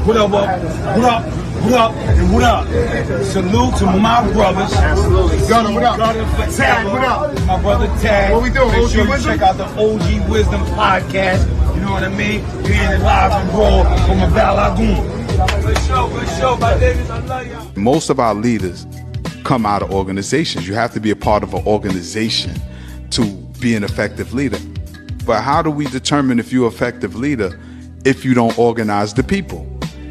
What up, what up, what up, and what up? Salute to my brothers. Absolutely. Gunner, what up? Tag, what up? My brother Tag. What we doing? Make OG sure you Wisdom? check out the OG Wisdom podcast. You know what I mean? Being live and raw from a Val Lagoon. Good show, my niggas. I love y'all. Most of our leaders come out of organizations. You have to be a part of an organization to be an effective leader. But how do we determine if you're an effective leader if you don't organize the people?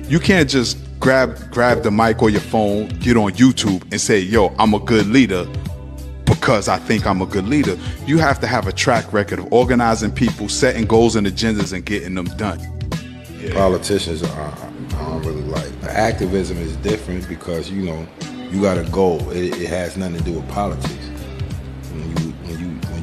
You can't just grab the mic or your phone, get on YouTube and say, yo, I'm a good leader because I think I'm a good leader. You have to have a track record of organizing people, setting goals and agendas and getting them done. Yeah. Politicians I don't really like. Activism is different because, you know, you got a goal. It has nothing to do with politics. When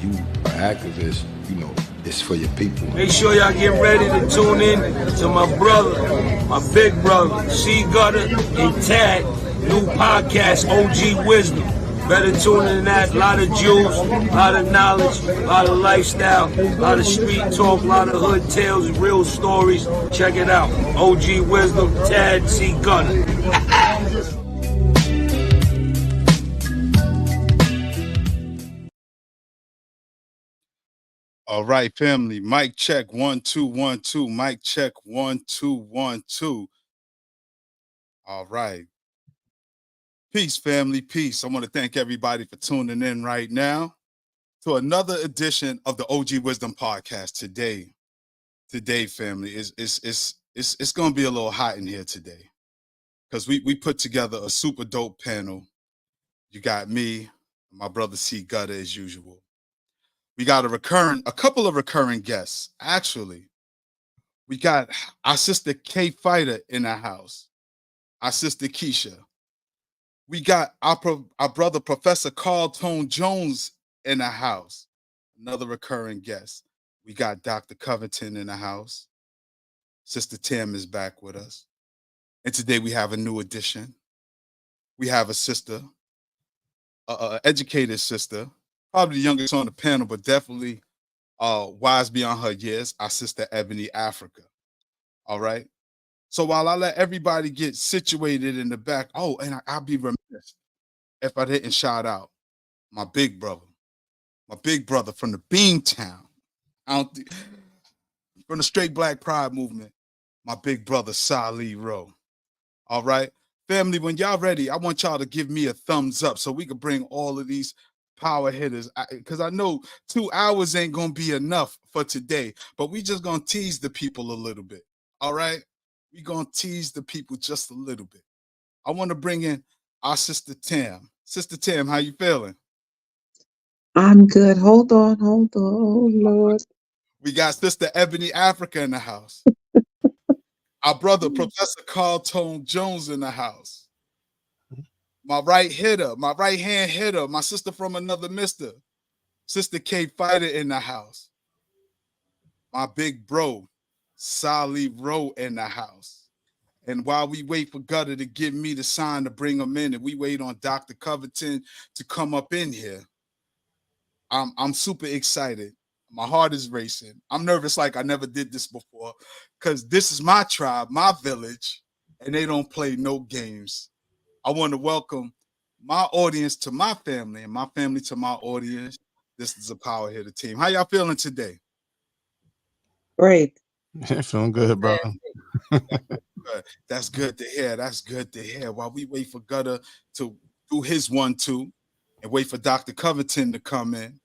you are activist, you know, it's for your people. Make sure y'all get ready to tune in to my brother, my big brother, C Gutter and Tag, new podcast, OG Wisdom. Better tune in to that. A lot of juice, a lot of knowledge, a lot of lifestyle, a lot of street talk, a lot of hood tales, real stories. Check it out. OG Wisdom, Tag, C Gutter. All right, family. Mic check 1 2 1 2. Mic check 1 2 1 2. All right. Peace, family. Peace. I want to thank everybody for tuning in right now to another edition of the OG Wisdom podcast. Today, family, it's going to be a little hot in here today because we put together a super dope panel. You got me, my brother C Gutter as usual. We got a couple of recurring guests. Actually, we got our sister K Fighter in the house, our sister Keisha. We got our brother Professor Carl Tone Jones in the house, another recurring guest. We got Dr. Covington in the house. Sister Tim is back with us. And today we have a new addition. We have a sister, an educated sister, probably the youngest on the panel, but definitely wise beyond her years, our sister Ebony Africa. All right. So while I let everybody get situated in the back, and I'll be remiss if I didn't shout out my big brother from the Beantown, from the straight Black Pride movement, my big brother Salih Rowe. All right. Family, when y'all ready, I want y'all to give me a thumbs up so we can bring all of these power hitters, because I know 2 hours ain't gonna be enough for today, but we just gonna tease the people a little bit. All right, we gonna tease the people just a little bit. I want to bring in our sister Tam. Sister Tam, how you feeling? I'm good. Hold on. Oh Lord. We got sister Ebony Africa in the house. Our brother Professor Carl Tone Jones in the house. My right hand hitter, my sister from another mister, Sister K Fighter in the house. My big bro, Salih Rowe in the house. And while we wait for Gutter to give me the sign to bring him in, and we wait on Dr. Covington to come up in here, I'm super excited. My heart is racing. I'm nervous like I never did this before because this is my tribe, my village, and they don't play no games. I want to welcome my audience to my family and my family to my audience. This is a power hitter team. How y'all feeling today? Great. Feeling good, bro. That's good to hear. That's good to hear. While we wait for Gutter to do his 1-2 and wait for Dr. Covington to come in,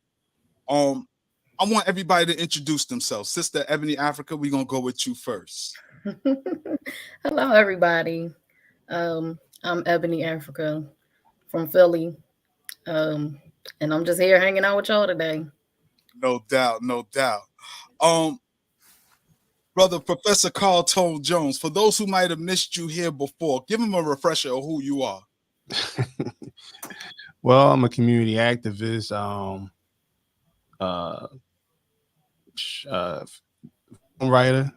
I want everybody to introduce themselves. Sister Ebony Africa, we're going to go with you first. Hello, everybody. I'm Ebony Africa from Philly. And I'm just here hanging out with y'all today. No doubt, no doubt. Brother Professor Carl Tone Jones, for those who might have missed you here before, give them a refresher of who you are. Well, I'm a community activist, film writer,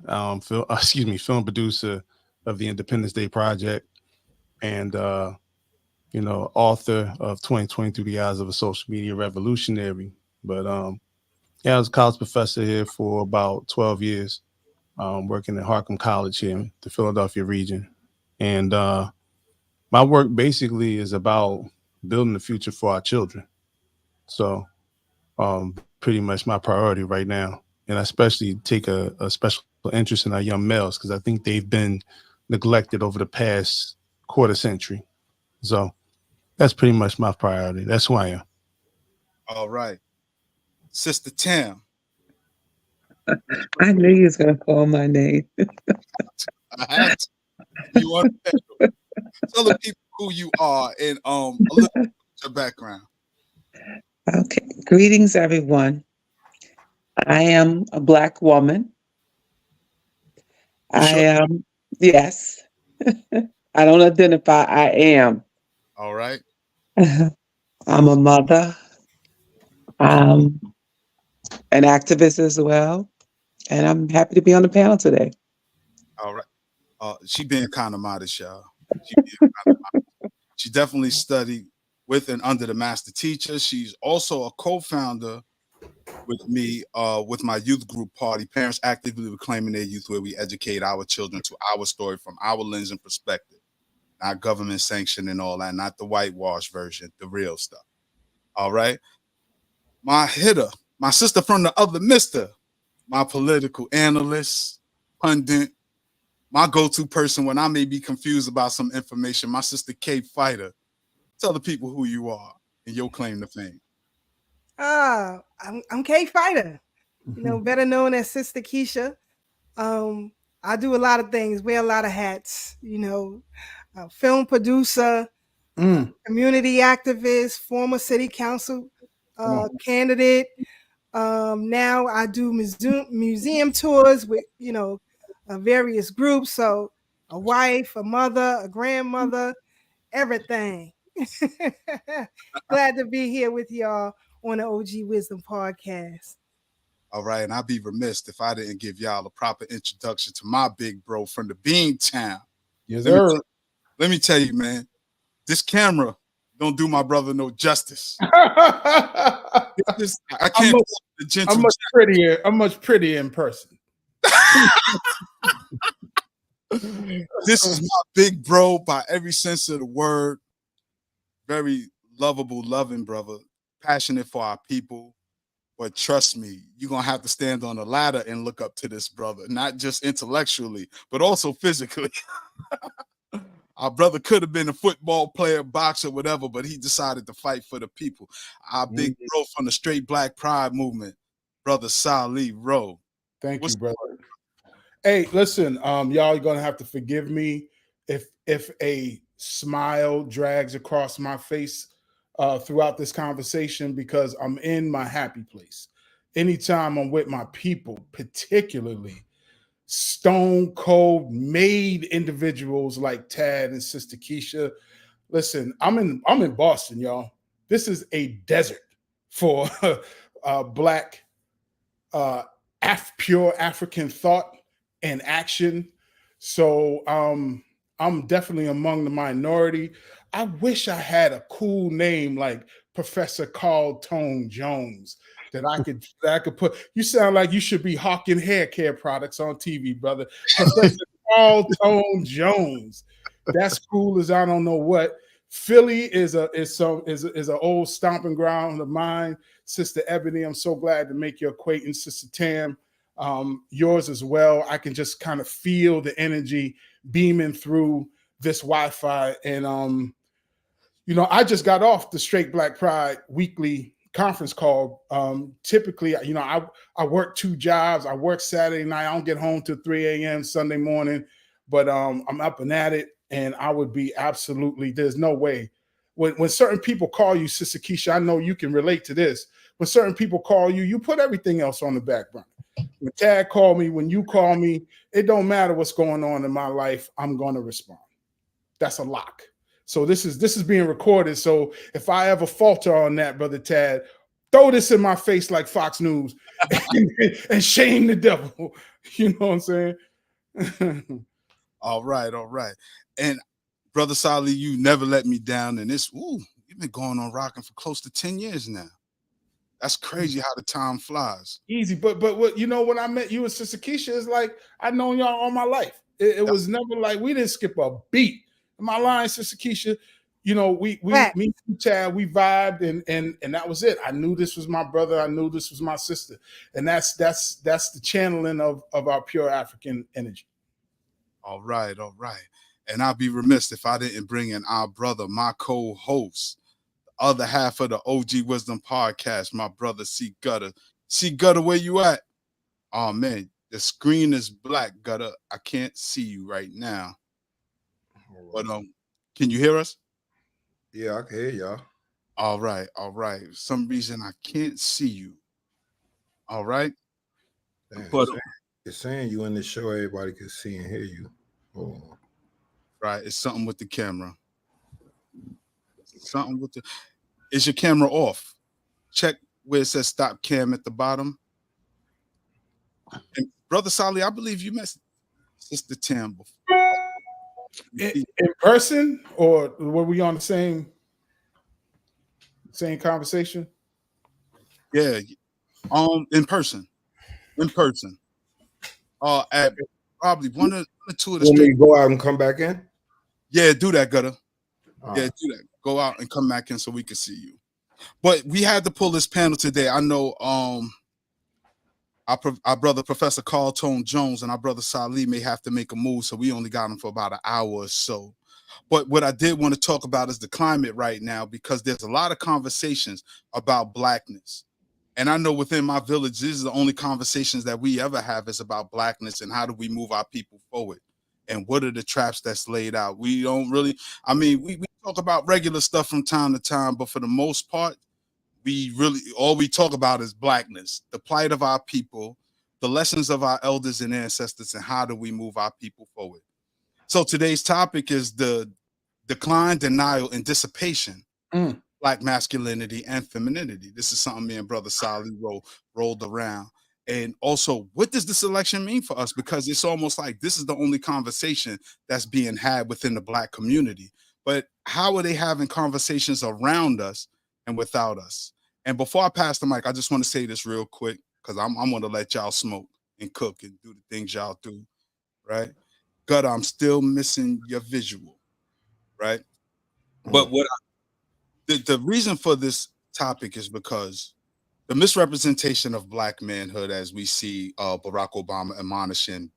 film producer of the Independence Day Project, and author of 2020 Through the Eyes of a Social Media Revolutionary. But I was a college professor here for about 12 years. working at Harcum College here in the Philadelphia region. And my work basically is about building the future for our children. So pretty much my priority right now. And I especially take a special interest in our young males because I think they've been neglected over the past quarter century. So that's pretty much my priority. That's who I am. All right. Sister Tam. I knew you was gonna call my name. I had to. You want to tell the people who you are and a little bit of your background. Okay. Greetings, everyone. I am a Black woman. You I sure? am, yes. I don't identify, I am. All right. I'm a mother, um, an activist as well, and I'm happy to be on the panel today. All right. She being kind of modest, y'all. She being kind of modest. She definitely studied with and under the master teacher. She's also a co-founder with me with my youth group Party, Parents Actively Reclaiming Their Youth, where we educate our children to our story from our lens and perspective, not government sanctioned and all that, not the whitewash version, the real stuff. All right. My hitter, my sister from the other mister, my political analyst, pundit, my go-to person when I may be confused about some information, my sister K Fighter. Tell the people who you are and your claim to fame. I'm K Fighter, better known as Sister Keisha. I do a lot of things, wear a lot of hats, film producer, community activist, former city council candidate. Now I do museum tours with, various groups. So a wife, a mother, a grandmother, everything. Glad to be here with y'all on the OG Wisdom podcast. All right, and I'd be remiss if I didn't give y'all a proper introduction to my big bro from the Bean Town. Yes, sir. Let me tell you, man, this camera don't do my brother no justice. I can't. I'm much prettier in person. This is my big bro by every sense of the word. Very lovable, loving brother, passionate for our people. But trust me, you're going to have to stand on a ladder and look up to this brother, not just intellectually, but also physically. Our brother could have been a football player, boxer, whatever, but he decided to fight for the people. Our big bro from the straight black pride movement, brother Sali Rowe. Thank you, brother. Hey, listen, y'all are going to have to forgive me if a smile drags across my face throughout this conversation because I'm in my happy place. Anytime I'm with my people, particularly stone cold made individuals like Tad and Sister Keisha. Listen, I'm in Boston, y'all. This is a desert for Black pure African thought and action. So I'm definitely among the minority. I wish I had a cool name like Professor Carl Tone Jones that I could put. You sound like you should be hawking hair care products on TV, brother. Professor Carl Tone Jones. That's cool as I don't know what. Philly is an old stomping ground of mine. Sister Ebony, I'm so glad to make your acquaintance. Sister Tam, yours as well. I can just kind of feel the energy beaming through this Wi-Fi. And, I just got off the Straight Black Pride weekly conference call. Typically, I work 2 jobs. I work Saturday night. I don't get home till 3 a.m. Sunday morning, but I'm up and at it. And I would be absolutely, there's no way. When certain people call you, Sister Keisha, I know you can relate to this. When certain people call you, you put everything else on the back burner. When Tad called me, when you call me, it don't matter what's going on in my life, I'm going to respond. That's a lock. So this is being recorded. So if I ever falter on that, Brother Tad, throw this in my face like Fox News and shame the devil. You know what I'm saying? All right. And Brother Sali, you never let me down. And you've been going on rocking for close to 10 years now. That's crazy how the time flies. Easy, but what you know, when I met you and Sister Keisha, is like I've known y'all all my life. It was never like we didn't skip a beat. Am I lying, Sister Keisha? You know, we me and Chad, we vibed and that was it. I knew this was my brother. I knew this was my sister, and that's the channeling of our pure African energy. All right. And I'd be remiss if I didn't bring in our brother, my co-host, the other half of the OG Wisdom podcast, my brother C Gutter. C Gutter, where you at? Oh man, the screen is black, Gutter. I can't see you right now. But can you hear us? Yeah, I can hear y'all. All right. For some reason I can't see you. All right. Damn, But it's saying you in the show, everybody can see and hear you. Oh. Right, it's something with the camera. Is your camera off? Check where it says stop cam at the bottom. And Brother Sally, I believe you met Sister Tam before. In person, or were we on the same conversation? Yeah, in person. At probably one or two of the streets. streets. Go out and come back in. Yeah, do that, Gutter. Yeah, do that. Go out and come back in so we can see you. But we had to pull this panel today. I know our brother Professor Carl Tone Jones and our brother Salih may have to make a move, so we only got him for about an hour or so. But what I did want to talk about is the climate right now, because there's a lot of conversations about blackness. And I know within my village, these are the only conversations that we ever have is about blackness and how do we move our people forward and what are the traps that's laid out. We don't really, we talk about regular stuff from time to time, but for the most part, all we talk about is blackness, the plight of our people, the lessons of our elders and ancestors, and how do we move our people forward. So today's topic is the decline, denial, and dissipation, Black masculinity and femininity. This is something me and Brother Sally rolled around. And also, what does this election mean for us? Because it's almost like this is the only conversation that's being had within the Black community. But how are they having conversations around us and without us? And before I pass the mic, I just want to say this real quick, because I'm going to let y'all smoke and cook and do the things y'all do, right? Gutter, I'm still missing your visual, right? But the reason for this topic is because the misrepresentation of Black manhood, as we see Barack Obama admonishing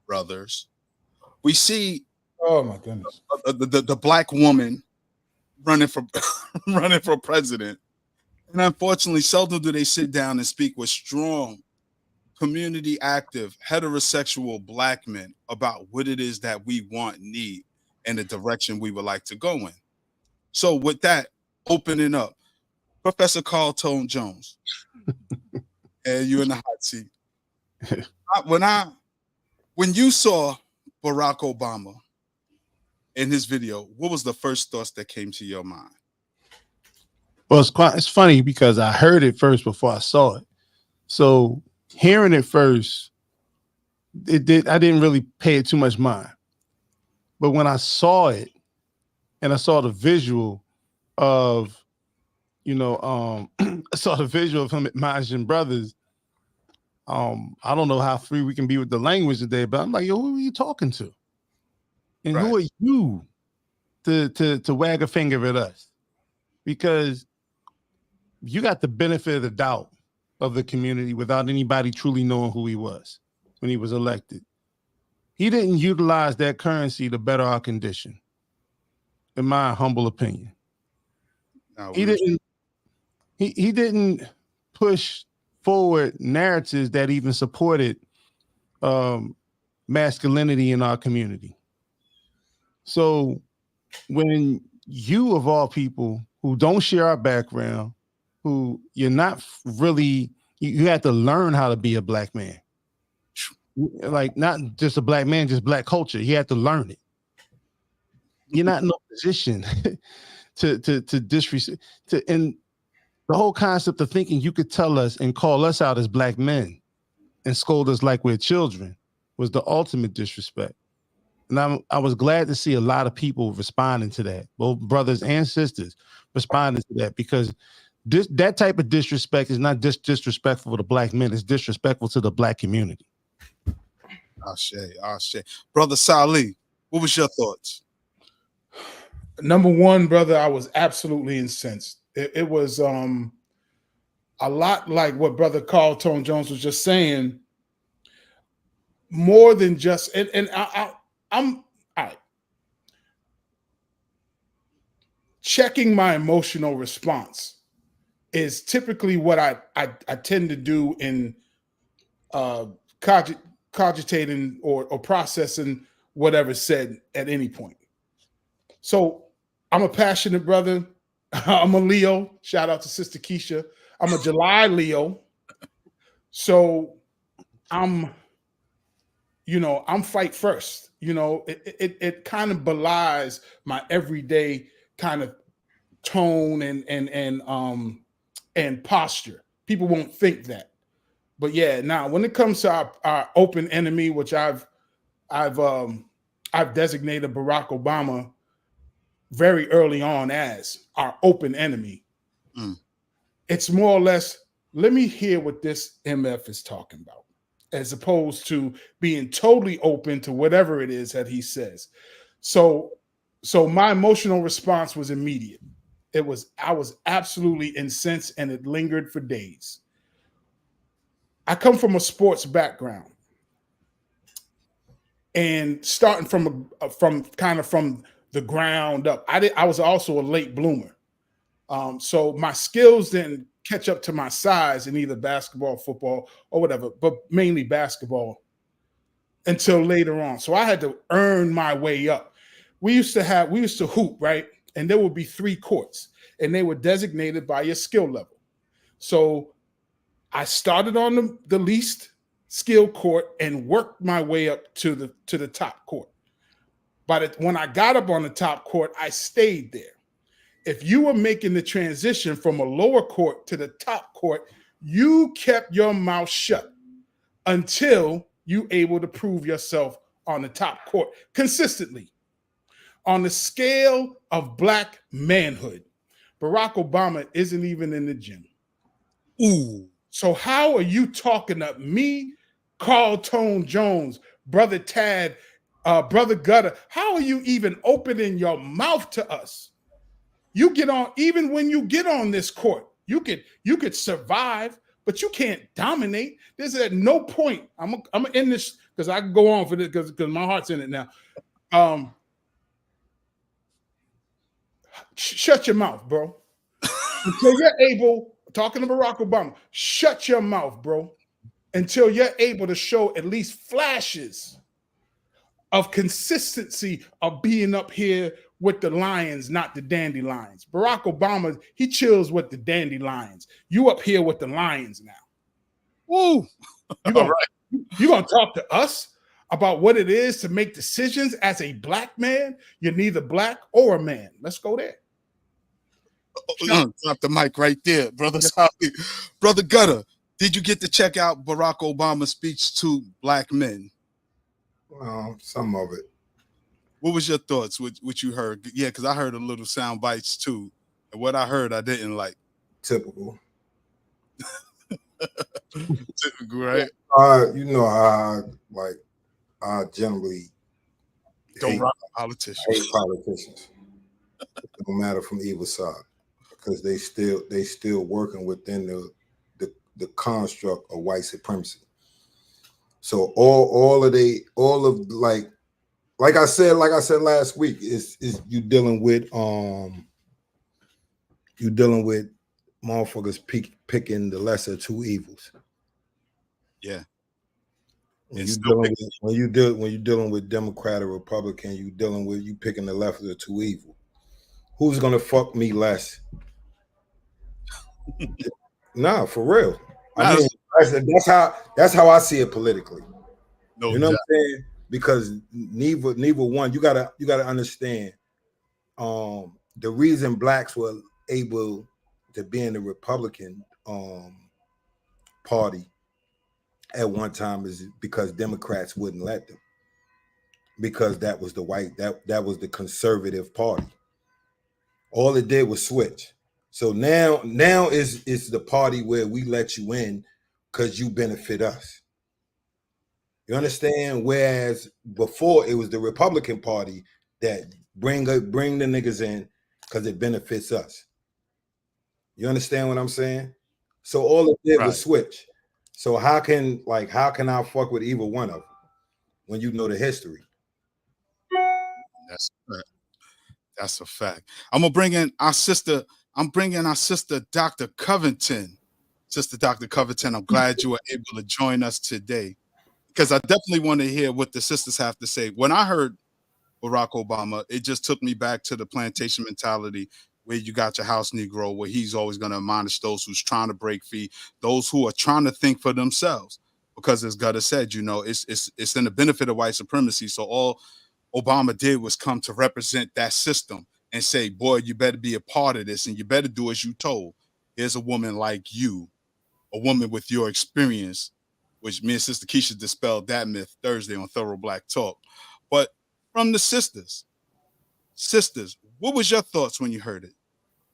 brothers, we see, oh my goodness, the Black woman running for running for president, and unfortunately, seldom do they sit down and speak with strong, community active, heterosexual Black men about what it is that we want, need, and the direction we would like to go in. So, with that, opening up, Professor Carl Tone Jones, and you in the hot seat. When you saw Barack Obama in his video, what was the first thoughts that came to your mind? Well, it's funny because I heard it first before I saw it. So hearing it first, I didn't really pay it too much mind. But when I saw it and I saw the visual of, I saw the visual of him admonishing brothers. I don't know how free we can be with the language today, but I'm like, yo, who are you talking to? And who are you to wag a finger at us? Because you got the benefit of the doubt of the community without anybody truly knowing who he was when he was elected. He didn't utilize that currency to better our condition, in my humble opinion. No, he didn't push forward narratives that even supported masculinity in our community. So when you, of all people, who don't share our background, who you're not really, you have to learn how to be a Black man. Like, not just a Black man, just Black culture. You have to learn it. You're not in no position to disrespect. And the whole concept of thinking you could tell us and call us out as Black men and scold us like we're children was the ultimate disrespect. And I was glad to see a lot of people responding to that, both brothers and sisters responding to that, because that type of disrespect is not just disrespectful to black men, it's disrespectful to the black community. Ashe. Brother Salih, what was your thoughts? Number one, brother, I was absolutely incensed. It was a lot like what Brother Carl Tone Jones was just saying. More than just I'm all right. Checking my emotional response is typically what I tend to do in cogitating or processing whatever's said at any point. So I'm a passionate brother. I'm a Leo. Shout out to Sister Keisha. I'm a July Leo. So I'm fight first. It kind of belies my everyday kind of tone and posture. People won't think that. But yeah, now when it comes to our open enemy, which I've designated Barack Obama very early on as our open enemy. It's more or less, let me hear what this MF is talking about, as opposed to being totally open to whatever it is that he says. So my emotional response was immediate. I was absolutely incensed, and it lingered for days. I come from a sports background, and starting from the ground up. I was also a late bloomer. So my skills didn't catch up to my size in either basketball, football, or whatever, but mainly basketball until later on. So I had to earn my way up. We used to hoop, right? And there would be 3 courts, and they were designated by your skill level. So I started on the least skill court and worked my way up to the top court. But when I got up on the top court, I stayed there. If you were making the transition from a lower court to the top court, you kept your mouth shut until you able to prove yourself on the top court consistently. On the scale of black manhood, Barack Obama isn't even in the gym. Ooh. So how are you talking to me, Carl Tone Jones, Brother Tad, Brother Gutter? How are you even opening your mouth to us? You get on, even when you get on this court, you could survive, but you can't dominate. There's at no point. I'm gonna end this because I can go on for this because my heart's in it now. Shut your mouth, bro. Until you're able, talking to Barack Obama, shut your mouth, bro. Until you're able to show at least flashes of consistency of being up here with the lions, not the dandelions. Barack Obama, he chills with the dandelions. You up here with the lions now. Woo! You gonna talk to us about what it is to make decisions as a black man? You're neither black or a man. Let's go there. Drop the mic right there, Brother Salih. Brother Gutter, did you get to check out Barack Obama's speech to black men? Some of it. What was your thoughts? What you heard? Yeah, because I heard a little sound bites too. And what I heard, I didn't like. Typical. Typical, right? I generally don't rock politicians. Hate politicians. No matter from either side, because they still working within the construct of white supremacy. So like I said last week, is you dealing with motherfuckers picking the lesser of 2 evils. Yeah. When you're dealing with Democrat or Republican, you picking the left of the 2 evil. Who's gonna fuck me less? Nah, for real. I mean, that's how I see it politically. No, you know what I'm saying? Because neither one, you gotta understand. The reason blacks were able to be in the Republican party at one time is because Democrats wouldn't let them, because that was the conservative party. All it did was switch. So now is the party where we let you in because you benefit us. You understand? Whereas before it was the Republican Party that bring the niggas in because it benefits us. You understand what I'm saying? So all it did was switch. So how can I fuck with either one of them when you know the history? That's a fact. I'm gonna bring in our sister. I'm bringing our sister, Dr. Covington. Sister Dr. Covington, I'm glad you were able to join us today because I definitely want to hear what the sisters have to say. When I heard Barack Obama, it just took me back to the plantation mentality where you got your house Negro, where he's always going to admonish those who's trying to break free, those who are trying to think for themselves. Because as Gutter said, you know, it's in the benefit of white supremacy. So all Obama did was come to represent that system and say, boy, you better be a part of this and you better do as you told. Here's a woman like you, a woman with your experience, which me and Sister Keisha dispelled that myth Thursday on Thorough Black Talk. But from the sisters, what was your thoughts when you heard it?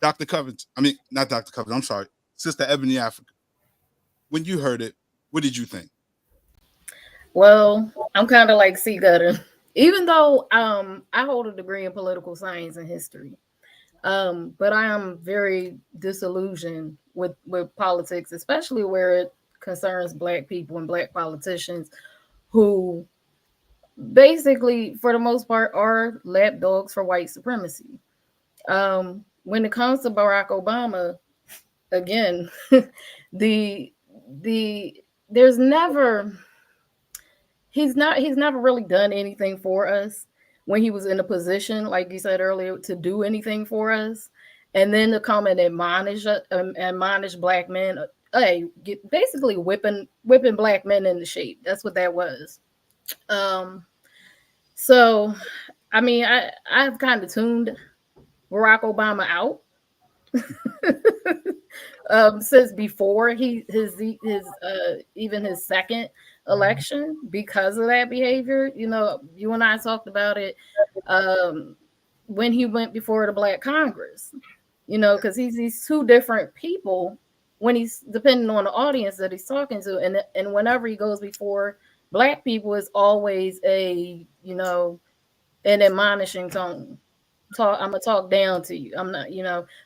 Dr. Covington, I mean, not Dr. Covington, I'm sorry, Sister Ebony Africa. When you heard it, what did you think? Well, I'm kind of like C Gutter. Even though I hold a degree in political science and history, but I am very disillusioned with politics, especially where it concerns Black people and Black politicians who basically, for the most part, are lapdogs for white supremacy. When it comes to Barack Obama, again, there's never he's never really done anything for us when he was in a position, like you said earlier, to do anything for us, and then to come and admonish Black men, basically whipping Black men into shape. That's what that was. So, I mean, I've kind of tuned Barack Obama out since before his even his second election because of that behavior. You know, you and I talked about it when he went before the Black Congress. You know, because he's two different people when he's depending on the audience that he's talking to, and whenever he goes before Black people, it's always an admonishing tone. I'm gonna talk down to you. I'm not,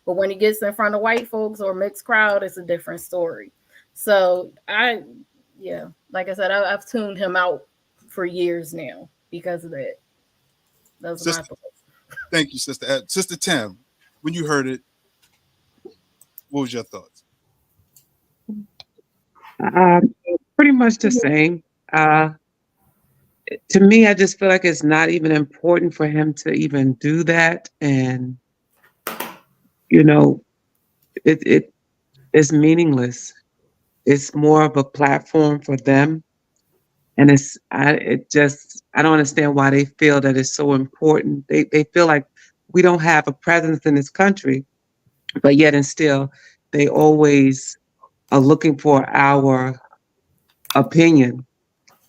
but when he gets in front of white folks or mixed crowd, it's a different story. So like I said, I've tuned him out for years now because of that. Those are my thoughts. Thank you, Sister. Sister Tam, when you heard it, what was your thoughts? Pretty much the same. To me, I just feel like it's not even important for him to even do that. And, it's meaningless. It's more of a platform for them. And I don't understand why they feel that it's so important. They feel like we don't have a presence in this country, but yet and still, they always are looking for our opinion,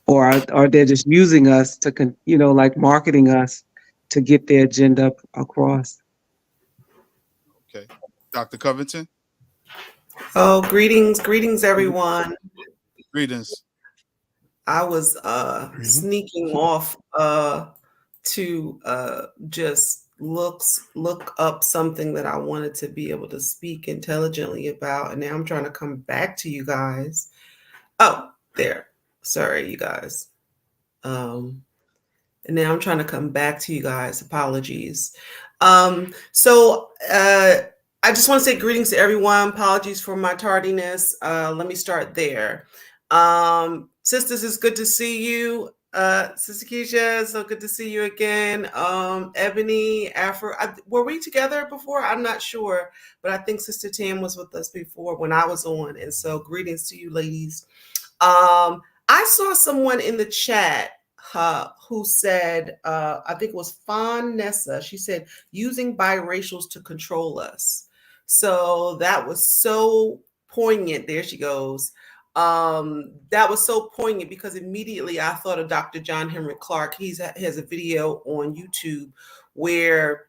or they're just using us to, like marketing us to get their agenda across. Okay. Dr. Covington? Oh, greetings, everyone. Greetings. I was sneaking off to just look up something that I wanted to be able to speak intelligently about, and now I'm trying to come back to you guys. Oh, there. Sorry, you guys. And now I'm trying to come back to you guys. Apologies. So I just want to say greetings to everyone. Apologies for my tardiness. Let me start there. Sisters, it's good to see you. Sister Keisha, so good to see you again. Ebony, were we together before? I'm not sure, but I think Sister Tam was with us before when I was on. And so greetings to you ladies. I saw someone in the chat who said, I think it was Fawn Nessa. She said, using biracials to control us. So that was so poignant. There she goes. That was so poignant because immediately I thought of Dr. John Henrik Clarke. He has a video on YouTube where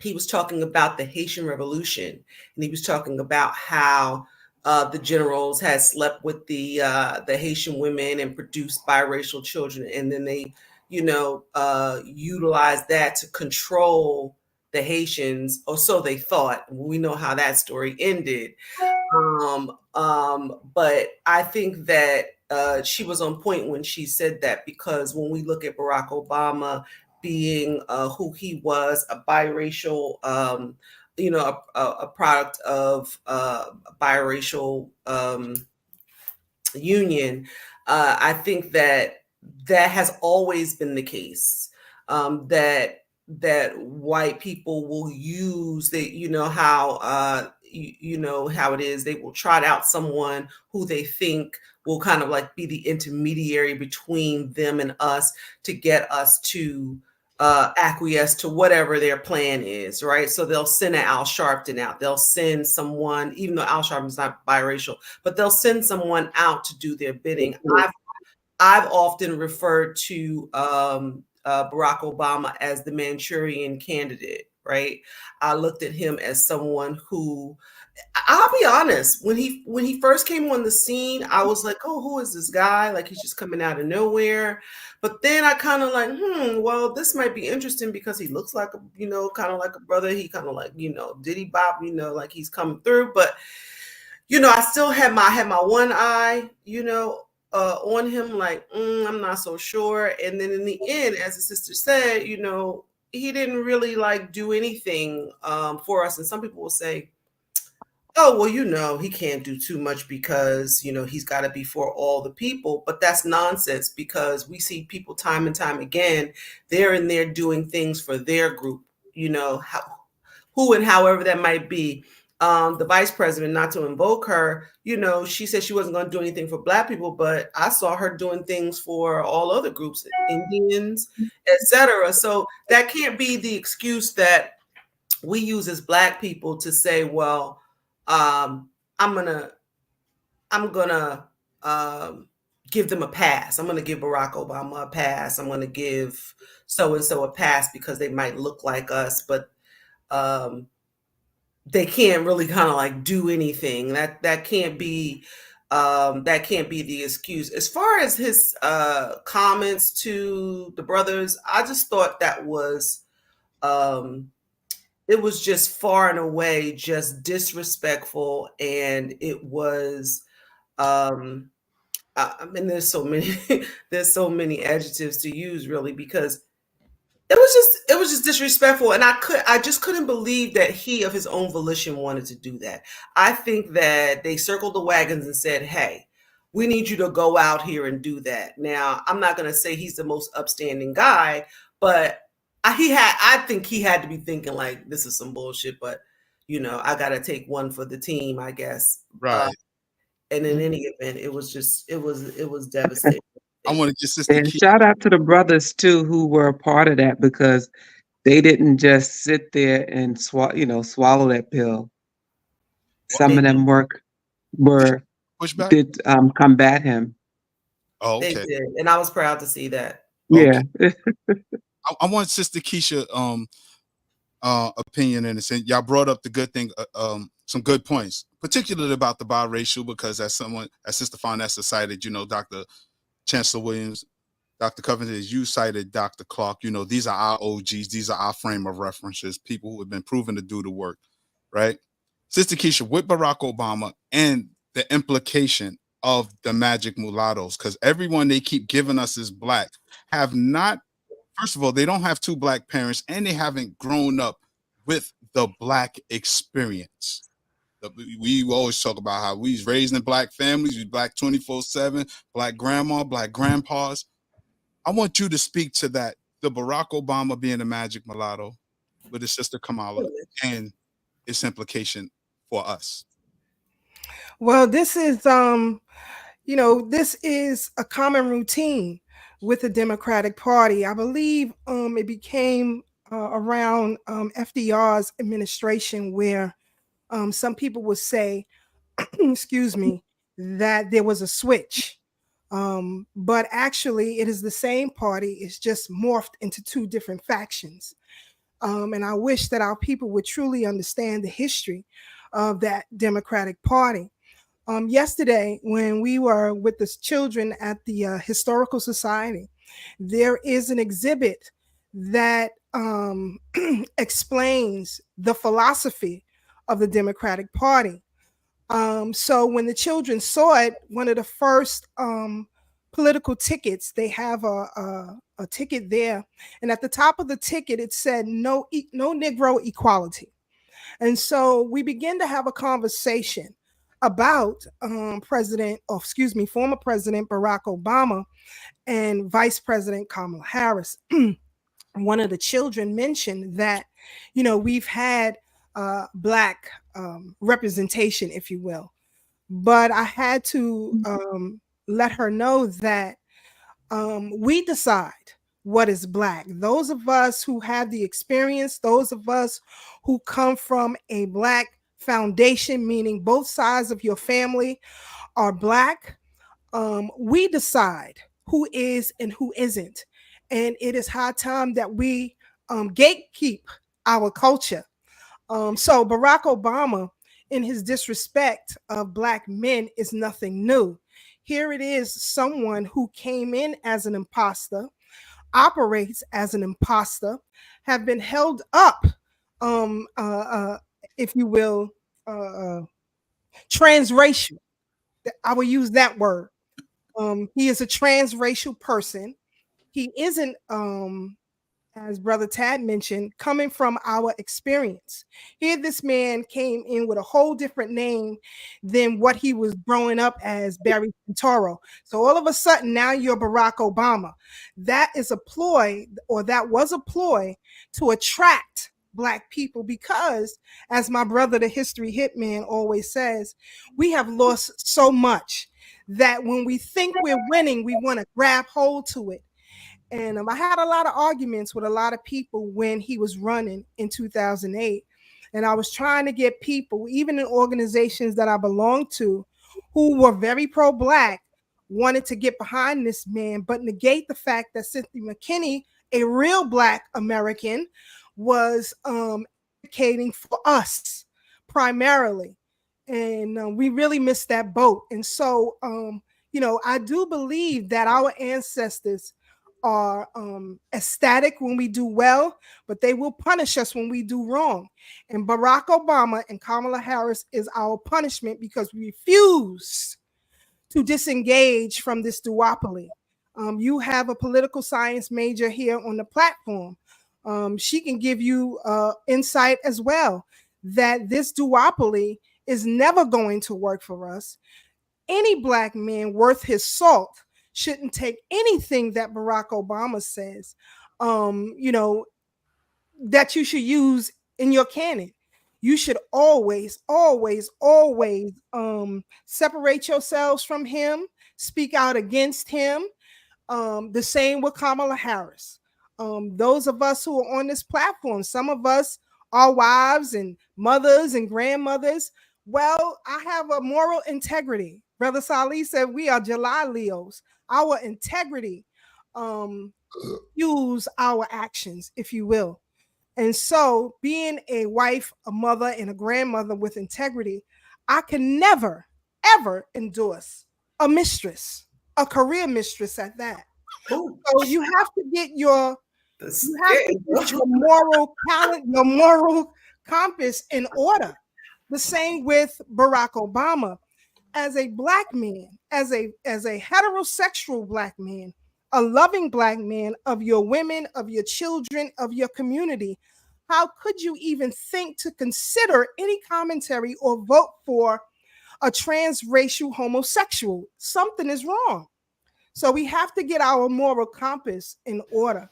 he was talking about the Haitian Revolution, and he was talking about how the generals had slept with the Haitian women and produced biracial children, and then they, utilized that to control the Haitians, or so they thought. We know how that story ended. But I think that she was on point when she said that, because when we look at Barack Obama being who he was, a biracial, a product of biracial union, I think that has always been the case. That white people will use how how it is, they will trot out someone who they think will kind of like be the intermediary between them and us, to get us to acquiesce to whatever their plan is, right? So they'll send an Al Sharpton out. They'll send someone, even though Al Sharpton's not biracial, but they'll send someone out to do their bidding. I've often referred to Barack Obama as the Manchurian candidate, right? I looked at him as someone who, I'll be honest, when he first came on the scene, I was like, oh, who is this guy? Like, he's just coming out of nowhere. But then I kind of like, well, this might be interesting, because he looks like kind of like a brother. He kind of like, Diddy Bop, like he's coming through. But I still had my one eye, on him, like, I'm not so sure. And then in the end, as the sister said, he didn't really like do anything for us. And some people will say, oh, well, he can't do too much because, he's got to be for all the people. But that's nonsense, because we see people time and time again, they're in there doing things for their group, who and however that might be. The vice president, not to invoke her, she said she wasn't going to do anything for Black people, but I saw her doing things for all other groups, Indians, etc. So that can't be the excuse that we use as Black people to say, well, I'm gonna give them a pass. I'm gonna give Barack Obama a pass. I'm gonna give so and so a pass because they might look like us, but they can't really kind of like do anything. That can't be the excuse. As far as his comments to the brothers, I just thought that was it was just far and away just disrespectful, and it was I mean, there's so many adjectives to use, really, because it was just disrespectful, and I just couldn't believe that he of his own volition wanted to do that. I think that they circled the wagons and said, hey, we need you to go out here and do that. Now, I'm not going to say he's the most upstanding guy, but I think he had to be thinking like, this is some bullshit, but I got to take one for the team, I guess. Right. And in any event, it was devastating. I want to get Sister And Keisha. shout out to the brothers too, who were a part of that, because they didn't just sit there and swallow that pill. Some of them Pushback? did combat him. Oh, They okay. did, and I was proud to see that. Yeah. I want Sister Keisha opinion in a sense. Y'all brought up the good thing, some good points, particularly about the biracial, because as Sister Fonessa cited, Dr. Chancellor Williams, Dr. Covington, as you cited, Dr. Clark, these are our OGs, these are our frame of references, people who have been proven to do the work, right? Sister Keisha, with Barack Obama and the implication of the magic mulattoes, because everyone they keep giving us is Black, have not, first of all, they don't have two Black parents, and they haven't grown up with the Black experience. We always talk about how we was raised in Black families, we Black 24/7, Black grandma, Black grandpas. I want you to speak to that, the Barack Obama being a magic mulatto with his sister Kamala and its implication for us. Well, this is this is a common routine with the Democratic Party. I believe it became around FDR's administration, where some people would say, excuse me, that there was a switch. But actually, it is the same party. It's just morphed into two different factions. And I wish that our people would truly understand the history of that Democratic Party. Yesterday, when we were with the children at the Historical Society, there is an exhibit that explains the philosophy of the Democratic Party. So when the children saw it, one of the first political tickets, they have a ticket there, and at the top of the ticket it said no Negro equality. And so we began to have a conversation about former President Barack Obama and Vice President Kamala Harris. One of the children mentioned that, we've had Black representation, if you will. But I had to let her know that we decide what is Black. Those of us who have the experience, those of us who come from a Black foundation, meaning both sides of your family are Black, we decide who is and who isn't. And it is high time that we gatekeep our culture. So Barack Obama, in his disrespect of Black men, is nothing new. Here it is, someone who came in as an imposter, operates as an imposter, have been held up, if you will, transracial. I will use that word. He is a transracial person. He isn't, as Brother Tad mentioned, coming from our experience. Here, this man came in with a whole different name than what he was growing up as, Barry Santoro. So all of a sudden, now you're Barack Obama. That is a ploy, or that was a ploy to attract Black people, because, as my brother, the history hitman, always says, we have lost so much that when we think we're winning, we want to grab hold to it. And I had a lot of arguments with a lot of people when he was running in 2008. And I was trying to get people, even in organizations that I belonged to, who were very pro-Black, wanted to get behind this man, but negate the fact that Cynthia McKinney, a real Black American, was advocating for us primarily. And we really missed that boat. And so, I do believe that our ancestors are ecstatic when we do well, but they will punish us when we do wrong. And Barack Obama and Kamala Harris is our punishment, because we refuse to disengage from this duopoly. You have a political science major here on the platform. She can give you insight as well, that this duopoly is never going to work for us. Any Black man worth his salt shouldn't take anything that Barack Obama says, that you should use in your canon. You should always, always, always separate yourselves from him, speak out against him. The same with Kamala Harris. Those of us who are on this platform, some of us are wives and mothers and grandmothers. Well, I have a moral integrity. Brother Salih said we are July Leos. Our integrity use our actions, if you will. And so, being a wife, a mother, and a grandmother with integrity, I can never, ever endorse a mistress, a career mistress at that. So you have to get your moral talent, your moral compass in order. The same with Barack Obama. As a Black man, as a heterosexual Black man, a loving Black man of your women, of your children, of your community, how could you even think to consider any commentary or vote for a transracial homosexual? Something is wrong. So we have to get our moral compass in order.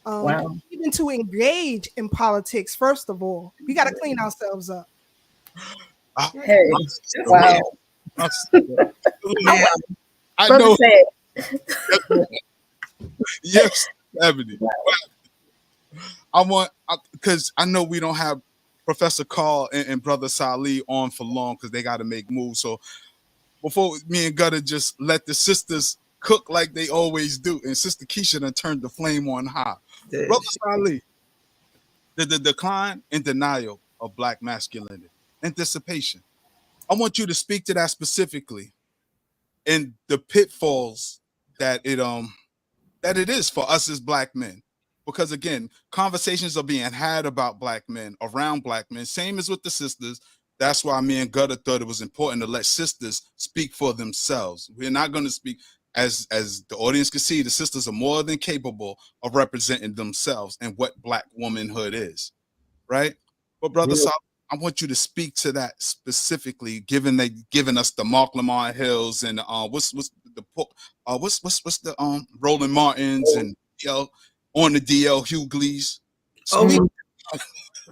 Even to engage in politics, first of all, we got to clean ourselves up. Hey, wow. Yeah. I know. Yes, Ebony. I want, because I know we don't have Professor Carl and Brother Salih on for long, because they got to make moves. So before me and Gutter just let the sisters cook like they always do, and Sister Keisha done turned the flame on high. Brother Salih, the decline and denial of Black masculinity and dissipation. I want you to speak to that specifically and the pitfalls that it is for us as Black men. Because again, conversations are being had about Black men, around Black men, same as with the sisters. That's why me and Gutter thought it was important to let sisters speak for themselves. We're not going to speak, as the audience can see, the sisters are more than capable of representing themselves and what Black womanhood is, right? But Brother Sal, I want you to speak to that specifically, given they given us the Mark Lamar Hills and what's the Roland Martins and on the DL Hugleys.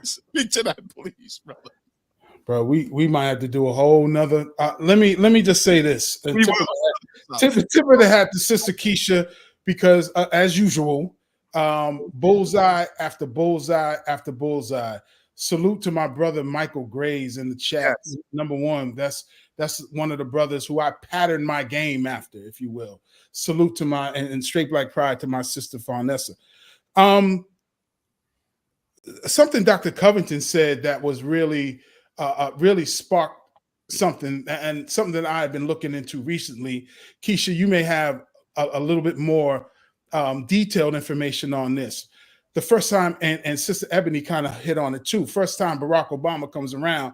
Speak to that, please, brother. Bro, we might have to do a whole nother. Let me just say this. Tip of the hat to Sister Keisha, because as usual, bullseye after bullseye after bullseye. Salute to my brother Michael Grays in the chat. Yes. Number one, that's one of the brothers who I patterned my game after, if you will. Salute to my and straight black pride to my sister Farnessa. Something Dr. Covington said that was really sparked something, and something that I've been looking into recently. Keisha, you may have a little bit more detailed information on this. The first time, and Sister Ebony kind of hit on it too. First time Barack Obama comes around,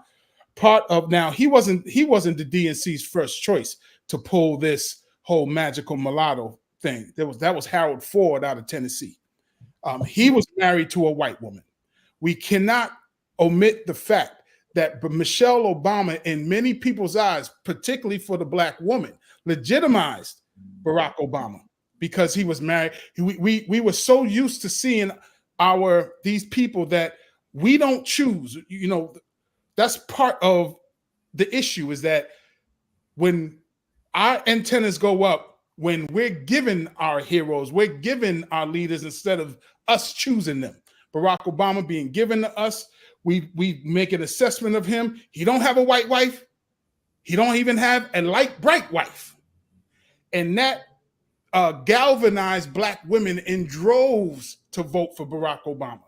he wasn't the DNC's first choice to pull this whole magical mulatto thing. That was Harold Ford out of Tennessee. He was married to a white woman. We cannot omit the fact that Michelle Obama, in many people's eyes, particularly for the Black woman, legitimized Barack Obama because he was married. We were so used to seeing these people that we don't choose. You know, that's part of the issue, is that when our antennas go up, when we're given our heroes, we're given our leaders instead of us choosing them. Barack Obama being given to us, we make an assessment of him. He don't have a white wife. He don't even have a light bright wife. And that galvanized Black women in droves to vote for Barack Obama.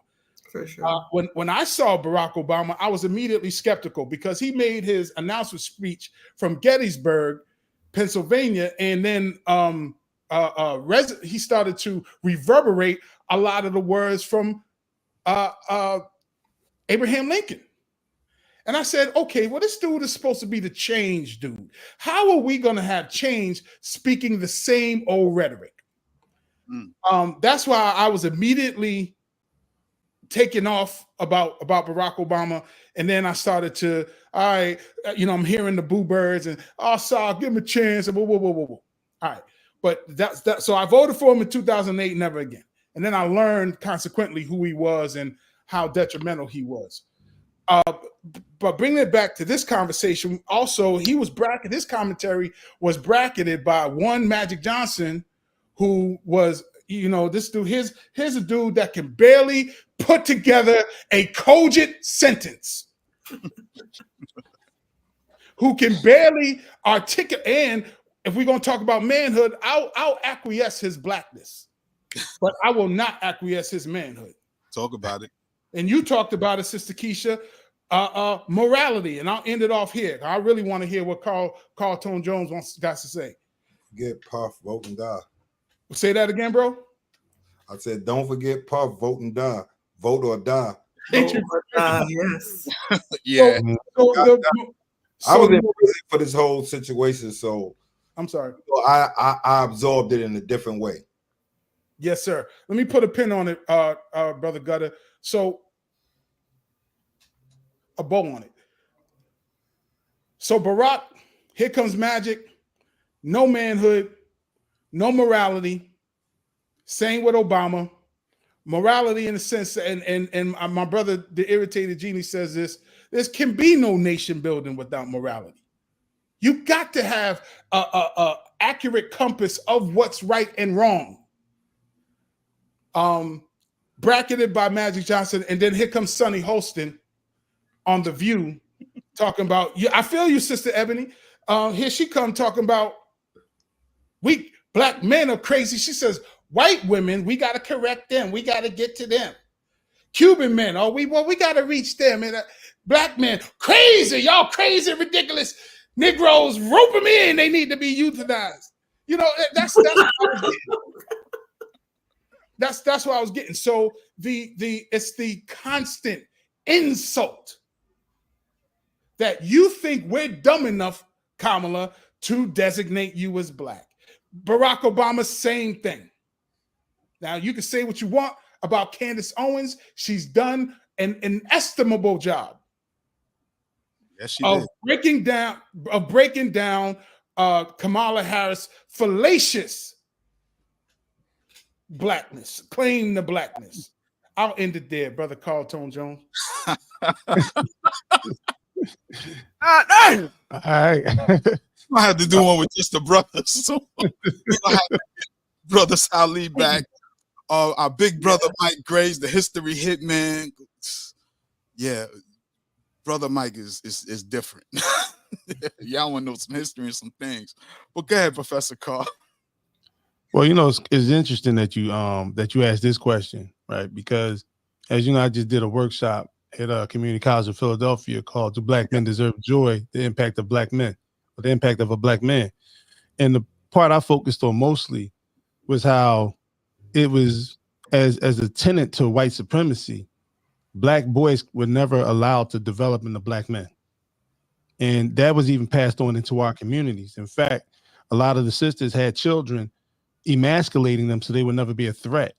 For sure. When I saw Barack Obama, I was immediately skeptical because he made his announcement speech from Gettysburg, Pennsylvania, and then he started to reverberate a lot of the words from Abraham Lincoln. And I said, okay, well, this dude is supposed to be the change dude. How are we going to have change speaking the same old rhetoric? That's why I was immediately taken off about Barack Obama. And then I started to, I'm hearing the boo birds and, Saul, give him a chance. And whoa. All right. But that's that. So I voted for him in 2008, never again. And then I learned consequently who he was and how detrimental he was. But bringing it back to this conversation, also, his commentary was bracketed by one Magic Johnson, who was, this dude, here's a dude that can barely put together a cogent sentence, who can barely articulate. And if we're going to talk about manhood, I'll acquiesce his blackness, but I will not acquiesce his manhood. Talk about it. And you talked about it, Sister Keisha, morality, and I'll end it off here. I really want to hear what Carl Tone Jones got to say. Get Puff, vote and die. Say that again, bro. I said, don't forget Puff, vote and die. Vote or die. Yes. Yeah. I was in prison for this whole situation, so I'm sorry. So I absorbed it in a different way. Yes, sir. Let me put a pin on it, Brother Gutter. So a bow on it. So Barack, here comes magic, no manhood, no morality. Same with Obama. Morality in a sense, and my brother, the irritated genie, says this: there can be no nation building without morality. You got to have a accurate compass of what's right and wrong. Bracketed by Magic Johnson, and then here comes Sonny Holston on The View talking about, I feel you, Sister Ebony. Here she come talking about we Black men are crazy. She says, white women, we got to correct them. We got to get to them. Cuban men, we got to reach them. And black men, crazy, y'all crazy, ridiculous. Negroes, rope them in. They need to be euthanized. You know, that's what I was getting. That's what I was getting. So it's the constant insult that you think we're dumb enough, Kamala, to designate you as black. Barack Obama, same thing. Now, you can say what you want about Candace Owens. She's done an inestimable job of breaking down Kamala Harris' fallacious blackness, claim the blackness. I'll end it there, brother Carl Tone Jones. All right. I had to do one with just the brothers. So brother Salih back. Our big brother Mike Graves, the history hitman. Yeah, brother Mike is different. Y'all want to know some history and some things. But go ahead, Professor Carl. Well, you know, it's interesting that you asked this question, right? Because as you know, I just did a workshop at Community College of Philadelphia called "Do Black Men Deserve Joy? The Impact of Black Men," or the impact of a black man. And the part I focused on mostly was how it was as a tenet to white supremacy, black boys were never allowed to develop into black men. And that was even passed on into our communities. In fact, a lot of the sisters had children emasculating them so they would never be a threat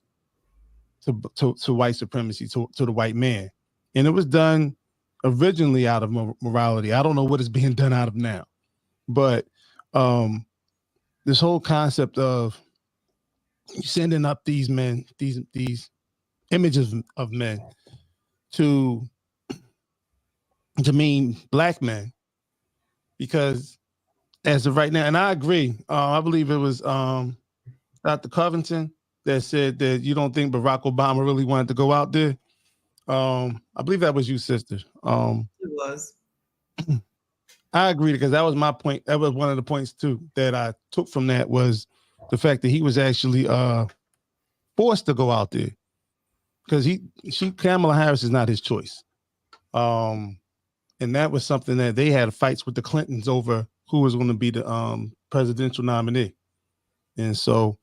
to white supremacy, to the white man. And it was done originally out of morality. I don't know what is being done out of now. But this whole concept of sending up these men, these images of men to mean black men, because as of right now, and I agree, I believe it was Dr. Covington that said that you don't think Barack Obama really wanted to go out there. I believe that was you, sister. It was. I agree, because that was my point. That was one of the points too that I took from that, was the fact that he was actually forced to go out there, because Kamala Harris is not his choice. And that was something that they had fights with the Clintons over who was going to be the presidential nominee. And so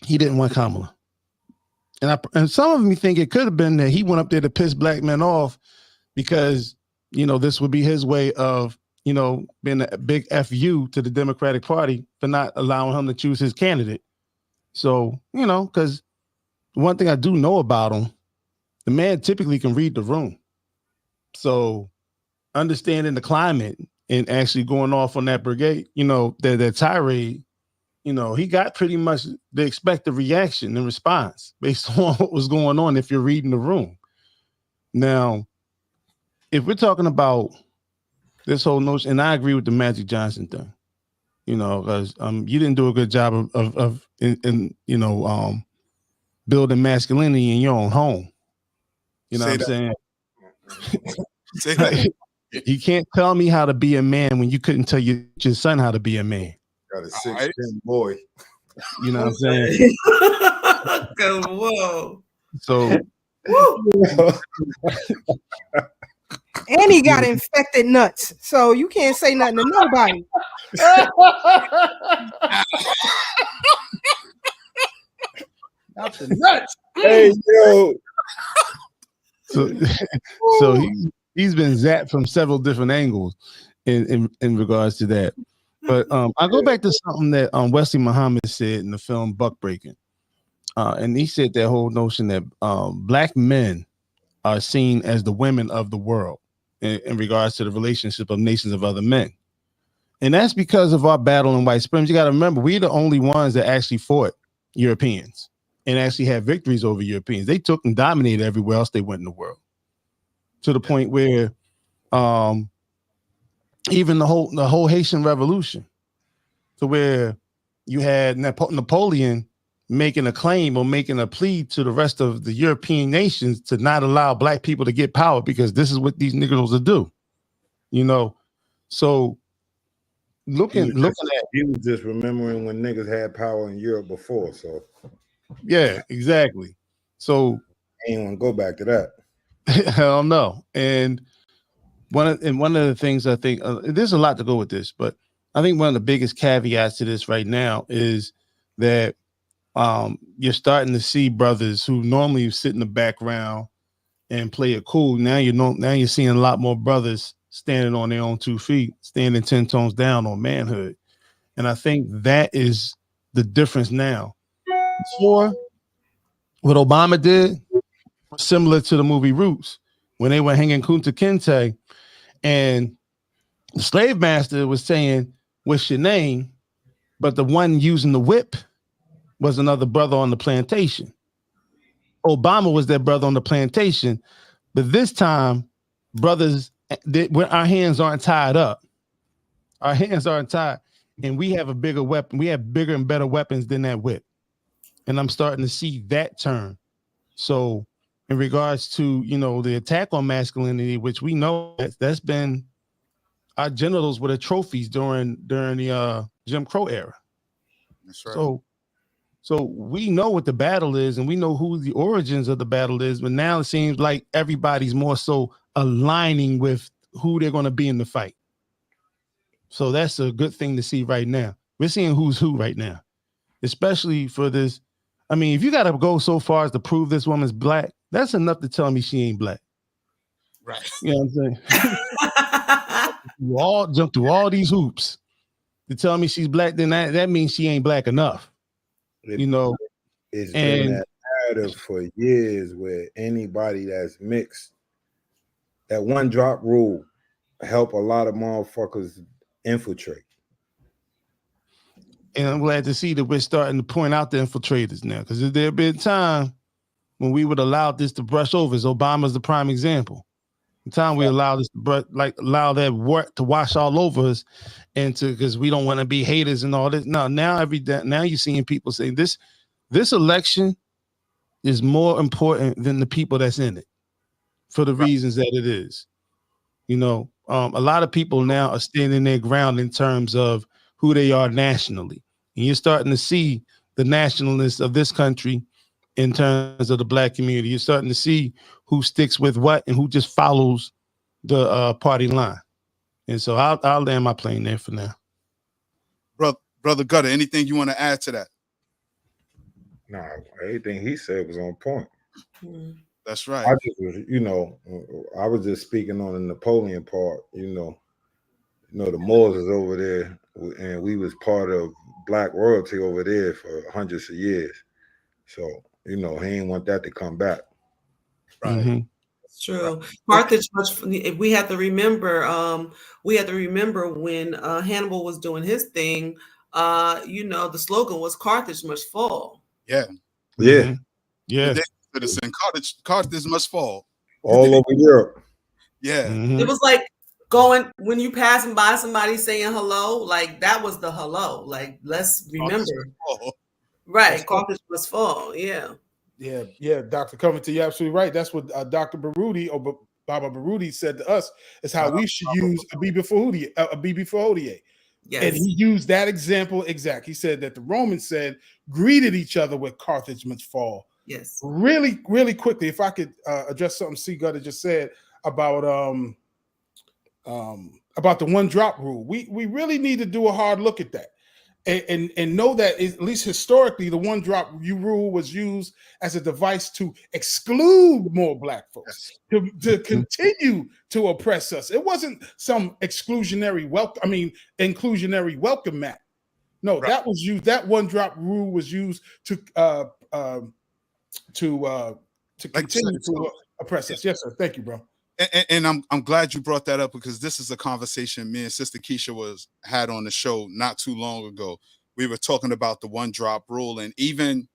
he didn't want Kamala. And some of me think it could have been that he went up there to piss black men off, because, you know, this would be his way of, you know, being a big FU to the Democratic Party for not allowing him to choose his candidate. So, you know, because one thing I do know about him, the man typically can read the room. So understanding the climate and actually going off on that brigade, you know, that tirade, you know, he got pretty much the expected reaction and response based on what was going on if you're reading the room. Now, if we're talking about this whole notion, and I agree with the Magic Johnson thing, you know, because you didn't do a good job of building masculinity in your own home. You know what I'm saying? Say that. You can't tell me how to be a man when you couldn't tell your son how to be a man. Got a 6'10" boy. You know what I'm saying? Whoa. So And he got infected nuts, so you can't say nothing to nobody. Not the nuts. Hey, yo. So he's been zapped from several different angles in regards to that. But I'll go back to something that Wesley Muhammad said in the film Buck Breaking. And he said that whole notion that black men are seen as the women of the world in regards to the relationship of nations of other men. And that's because of our battle in white supremacy. You got to remember, we're the only ones that actually fought Europeans and actually had victories over Europeans. They took and dominated everywhere else they went in the world, to the point where even the whole Haitian Revolution, to where you had Napoleon making a claim or making a plea to the rest of the European nations to not allow black people to get power, because this is what these niggas will do, you know. So looking at, he was just remembering when niggas had power in Europe before. So yeah, exactly. So ain't want to go back to that. Hell no. And one of the things I think there's a lot to go with this, but I think one of the biggest caveats to this right now is that you're starting to see brothers who normally sit in the background and play it cool. Now you're seeing a lot more brothers standing on their own 2 feet, standing 10 tones down on manhood. And I think that is the difference now. Before, what Obama did was similar to the movie Roots, when they were hanging Kunta Kinte and the slave master was saying, "What's your name?" But the one using the whip was another brother on the plantation. Obama was that brother on the plantation, but this time, brothers, our hands aren't tied up. Our hands aren't tied, and we have a bigger weapon. We have bigger and better weapons than that whip. And I'm starting to see that turn. So, in regards to the attack on masculinity, which we know that's been our genitals were the trophies during the Jim Crow era. That's right. So we know what the battle is, and we know who the origins of the battle is. But now it seems like everybody's more so aligning with who they're going to be in the fight. So that's a good thing to see right now. We're seeing who's who right now, especially for this. I mean, if you got to go so far as to prove this woman's black, that's enough to tell me she ain't black. Right. You know what I'm saying? You all jump through all these hoops to tell me she's black, then that means she ain't black enough. It's been that narrative for years where anybody that's mixed, that one drop rule help a lot of motherfuckers infiltrate. And I'm glad to see that we're starting to point out the infiltrators now, because there have been time when we would allow this to brush over. Obama's the prime example. The time we allow this to allow that work to wash all over us, because we don't want to be haters and all this. No, now you're seeing people saying this election is more important than the people that's in it, for the reasons that it is. A lot of people now are standing their ground in terms of who they are nationally. And you're starting to see the nationalists of this country in terms of the black community. You're starting to see who sticks with what and who just follows the party line. And so I'll land my plane there for now. Brother Gutter, anything you want to add to that? Nah, everything he said was on point. That's right. I just was, I was just speaking on the Napoleon part. The Moors is over there, and we was part of black royalty over there for hundreds of years. So he ain't want that to come back. Right. Mm-hmm. It's true. Carthage we have to remember. We have to remember when Hannibal was doing his thing. The slogan was "Carthage must fall." Yeah. Yeah. Mm-hmm. Yeah. Citizen, Carthage must fall. All over Europe. Yeah. Mm-hmm. It was like when you passing by somebody saying hello, like that was the hello. Like, let's remember. Right. Carthage must fall. Yeah. Yeah, Dr. Covington, you're absolutely right. That's what Dr. Baruti or Baba Baruti said to us, is how we should use a Bibi Fahodier. Yes. And he used that example exact. He said that the Romans greeted each other with "Carthage must fall." Yes. Really, really quickly, if I could address something C. Gutter just said about the one drop rule. We really need to do a hard look at that. And know that at least historically, the one drop rule was used as a device to exclude more black folks, to continue to oppress us. It wasn't some inclusionary welcome mat. No, right. That was used. That one drop rule was used to continue to oppress us. Yes, sir. Thank you, bro. And I'm glad you brought that up, because this is a conversation me and Sister Keisha had on the show not too long ago. We were talking about the one drop rule, and even,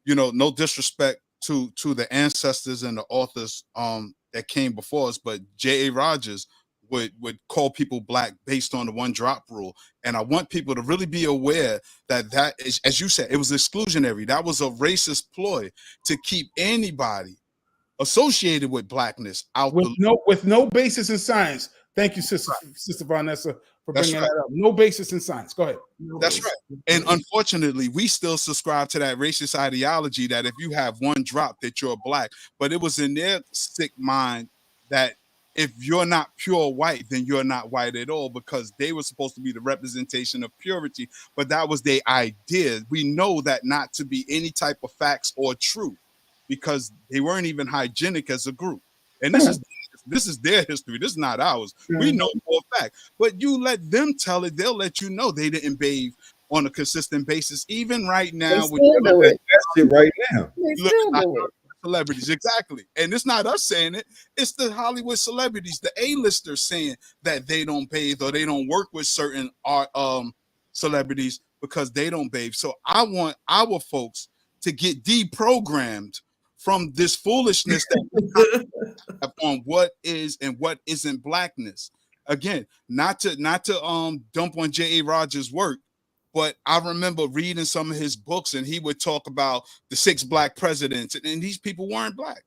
no disrespect to the ancestors and the authors that came before us, but J.A. Rogers would call people black based on the one drop rule. And I want people to really be aware that is, as you said, it was exclusionary. That was a racist ploy to keep anybody associated with blackness out with no basis in science. Thank you, Sister Vanessa, for That's bringing right. that up. No basis in science. Go ahead. That's right. And unfortunately, we still subscribe to that racist ideology that if you have one drop that you're black, but it was in their sick mind that if you're not pure white, then you're not white at all, because they were supposed to be the representation of purity, but that was their idea. We know that not to be any type of facts or truth, because they weren't even hygienic as a group. And this is their history. This is not ours. We know for a fact. But you let them tell it, they'll let you know they didn't bathe on a consistent basis. Even right now, when you look at that shit right now. celebrities, exactly. And it's not us saying it, it's the Hollywood celebrities, the A-listers saying that they don't bathe or they don't work with certain art celebrities because they don't bathe. So I want our folks to get deprogrammed from this foolishness that we have on what is and what isn't blackness. Again, not to dump on J.A. Rogers' work, but I remember reading some of his books, and he would talk about the 6 black presidents, and these people weren't black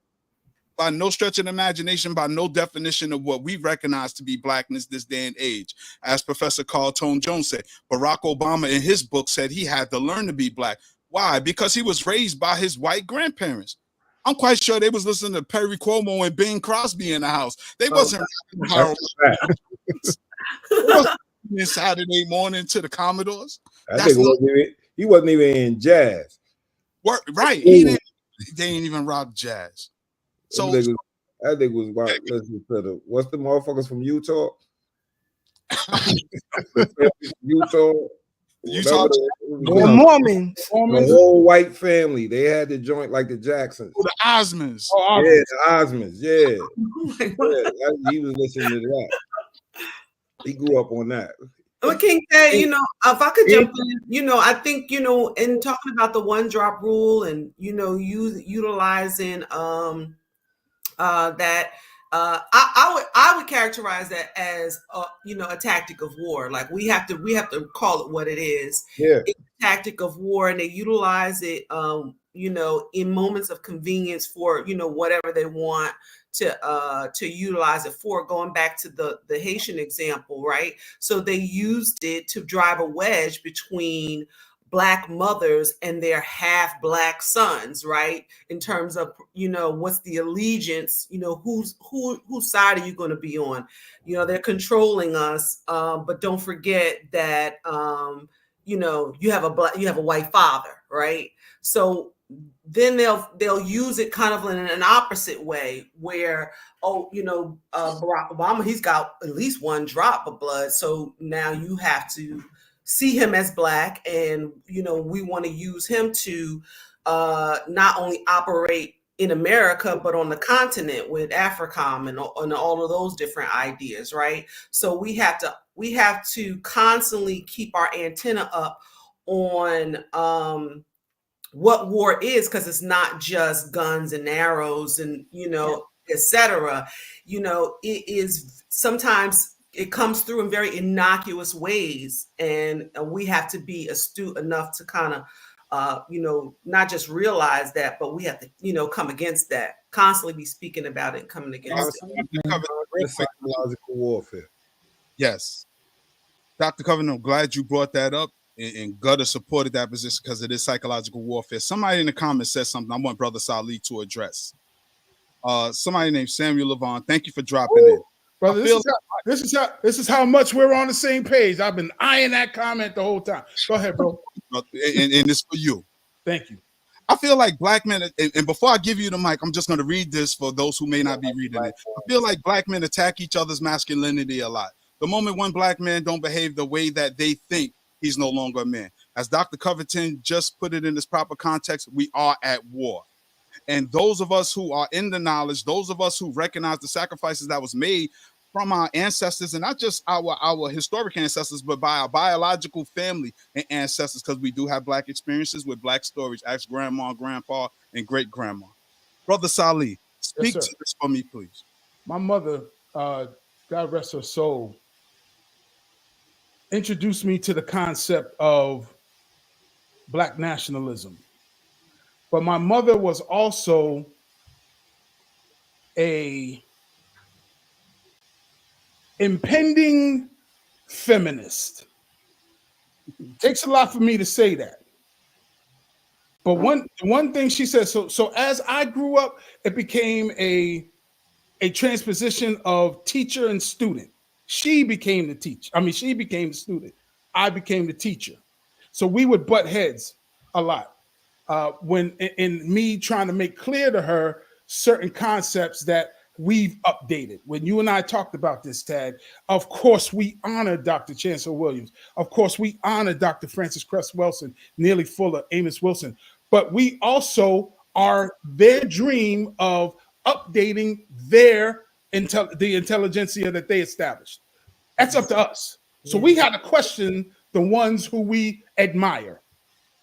by no stretch of the imagination, by no definition of what we recognize to be blackness this day and age. As Professor Carl Tone Jones said, Barack Obama in his book said he had to learn to be black. Why? Because he was raised by his white grandparents. I'm quite sure they was listening to Perry Como and Bing Crosby in the house. They wasn't Saturday morning to the Commodores. He wasn't even in jazz. Right. They ain't even rock jazz. So I think was listening to the what's the motherfuckers from Utah? Utah, the Mormons. The whole white family. They had the joint like the Jacksons. The Osmonds. Yeah, the Osmonds. Yeah. He was listening to that. He grew up on that. But King say, if I could jump in, I think, in talking about the one drop rule and, utilizing that I would characterize that as a tactic of war. Like we have to call it what it is. Yeah. It's a tactic of war, and they utilize it in moments of convenience for whatever they want to utilize it for. Going back to the Haitian example, right? So they used it to drive a wedge between Black mothers and their half Black sons, right? In terms of, what's the allegiance, whose side are you going to be on? They're controlling us, but don't forget that, you have a white father, right? So then they'll use it kind of in an opposite way where, Barack Obama, he's got at least one drop of blood. So now you have to see him as Black, and we want to use him to not only operate in America but on the continent with AFRICOM and all of those different ideas, right? So we have to constantly keep our antenna up on what war is, because it's not just guns and arrows and etc. It is sometimes. It comes through in very innocuous ways, and we have to be astute enough to kind of, not just realize that, but we have to, come against that. Constantly be speaking about it, coming against it. Psychological warfare. Yes, Dr. Covenant, I'm glad you brought that up, and Gutter supported that position because it is psychological warfare. Somebody in the comments said something I want Brother Salih to address. Somebody named Samuel Levon, thank you for dropping in. Brother, this is how much we're on the same page. I've been eyeing that comment the whole time. Go ahead, bro. And it's for you. Thank you. I feel like Black men, and before I give you the mic, I'm just going to read this for those who may not be reading it. I feel like Black men attack each other's masculinity a lot. The moment one Black man don't behave the way that they think, he's no longer a man. As Dr. Covington just put it in its proper context, we are at war. And those of us who are in the knowledge, those of us who recognize the sacrifices that was made from our ancestors, and not just our historic ancestors, but by our biological family and ancestors, because we do have Black experiences with Black stories. Ask grandma, grandpa, and great grandma. Brother Salih, speak to this for me, please. My mother, God rest her soul, introduced me to the concept of Black nationalism. But my mother was also a impending feminist. Takes a lot for me to say that. But one thing she said, so as I grew up, it became a transposition of teacher and student. She became the teacher. I mean, she became the student. I became the teacher. So we would butt heads a lot. When in me trying to make clear to her certain concepts that we've updated. When you and I talked about this, Tad, of course we honor Dr. Chancellor Williams. Of course we honor Dr. Francis Cress Wilson, Neely Fuller, Amos Wilson. But we also are their dream of updating their the intelligentsia that they established. That's up to us. So we got to question the ones who we admire.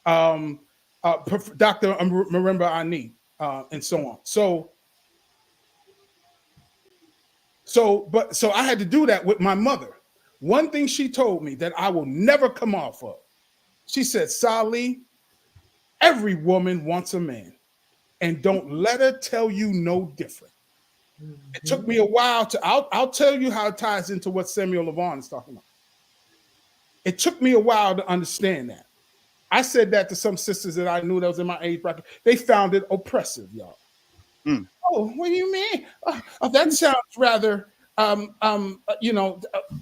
Dr. Marimba Ani, and so on. So I had to do that with my mother. One thing she told me that I will never come off of. She said, Sali, every woman wants a man, and don't let her tell you no different. It took me a while to, I'll tell you how it ties into what Samuel Levon is talking about. It took me a while to understand that. I said that to some sisters that I knew that was in my age bracket. They found it oppressive, y'all. Oh, what do you mean? That sounds rather,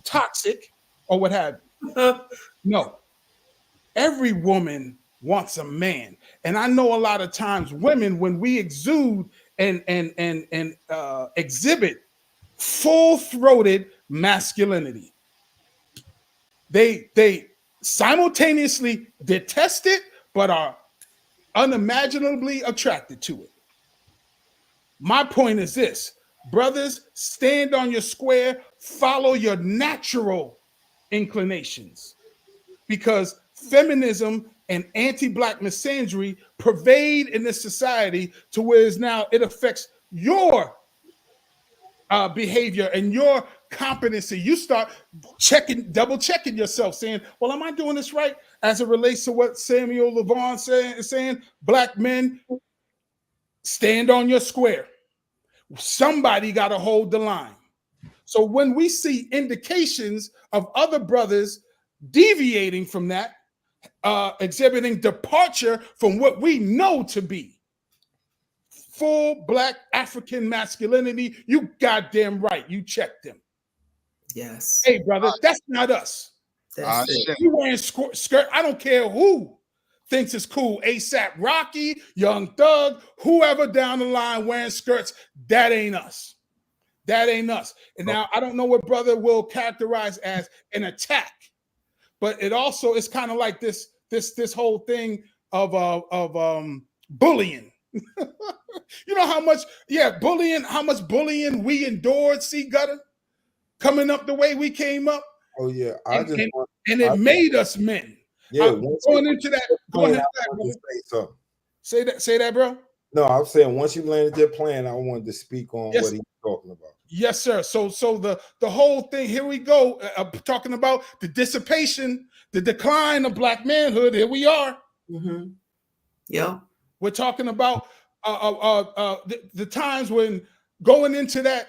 toxic or what have you. No, every woman wants a man, and I know a lot of times women, when we exude and exhibit full-throated masculinity, they simultaneously detest it, but are unimaginably attracted to it. My point is this, brothers, stand on your square, follow your natural inclinations, because feminism and anti-Black misandry pervade in this society to where now it affects your behavior and your competency. You start double checking yourself, saying, well, am I doing this right? As it relates to what Samuel Levon saying, Black men, stand on your square. Somebody got to hold the line. So when we see indications of other brothers deviating from that, exhibiting departure from what we know to be full Black African masculinity, you goddamn right, you check them. Yes. Hey, brother, that's not us. That's it. You wearing skirt, I don't care who thinks it's cool. ASAP Rocky, Young Thug, whoever down the line wearing skirts, that ain't us. That ain't us. And now I don't know what brother will characterize as an attack, but it also is kind of like this whole thing of bullying. You know how much bullying we endured, see Gutter, coming up the way we came up. Oh yeah, it made us men. Yeah, going into that. Say that, bro. No, I was saying once you landed your plan, I wanted to speak on what he's talking about. Yes, sir. So the whole thing. Here we go, talking about the dissipation, the decline of Black manhood. Here we are. Mm-hmm. Yeah, we're talking about the times when going into that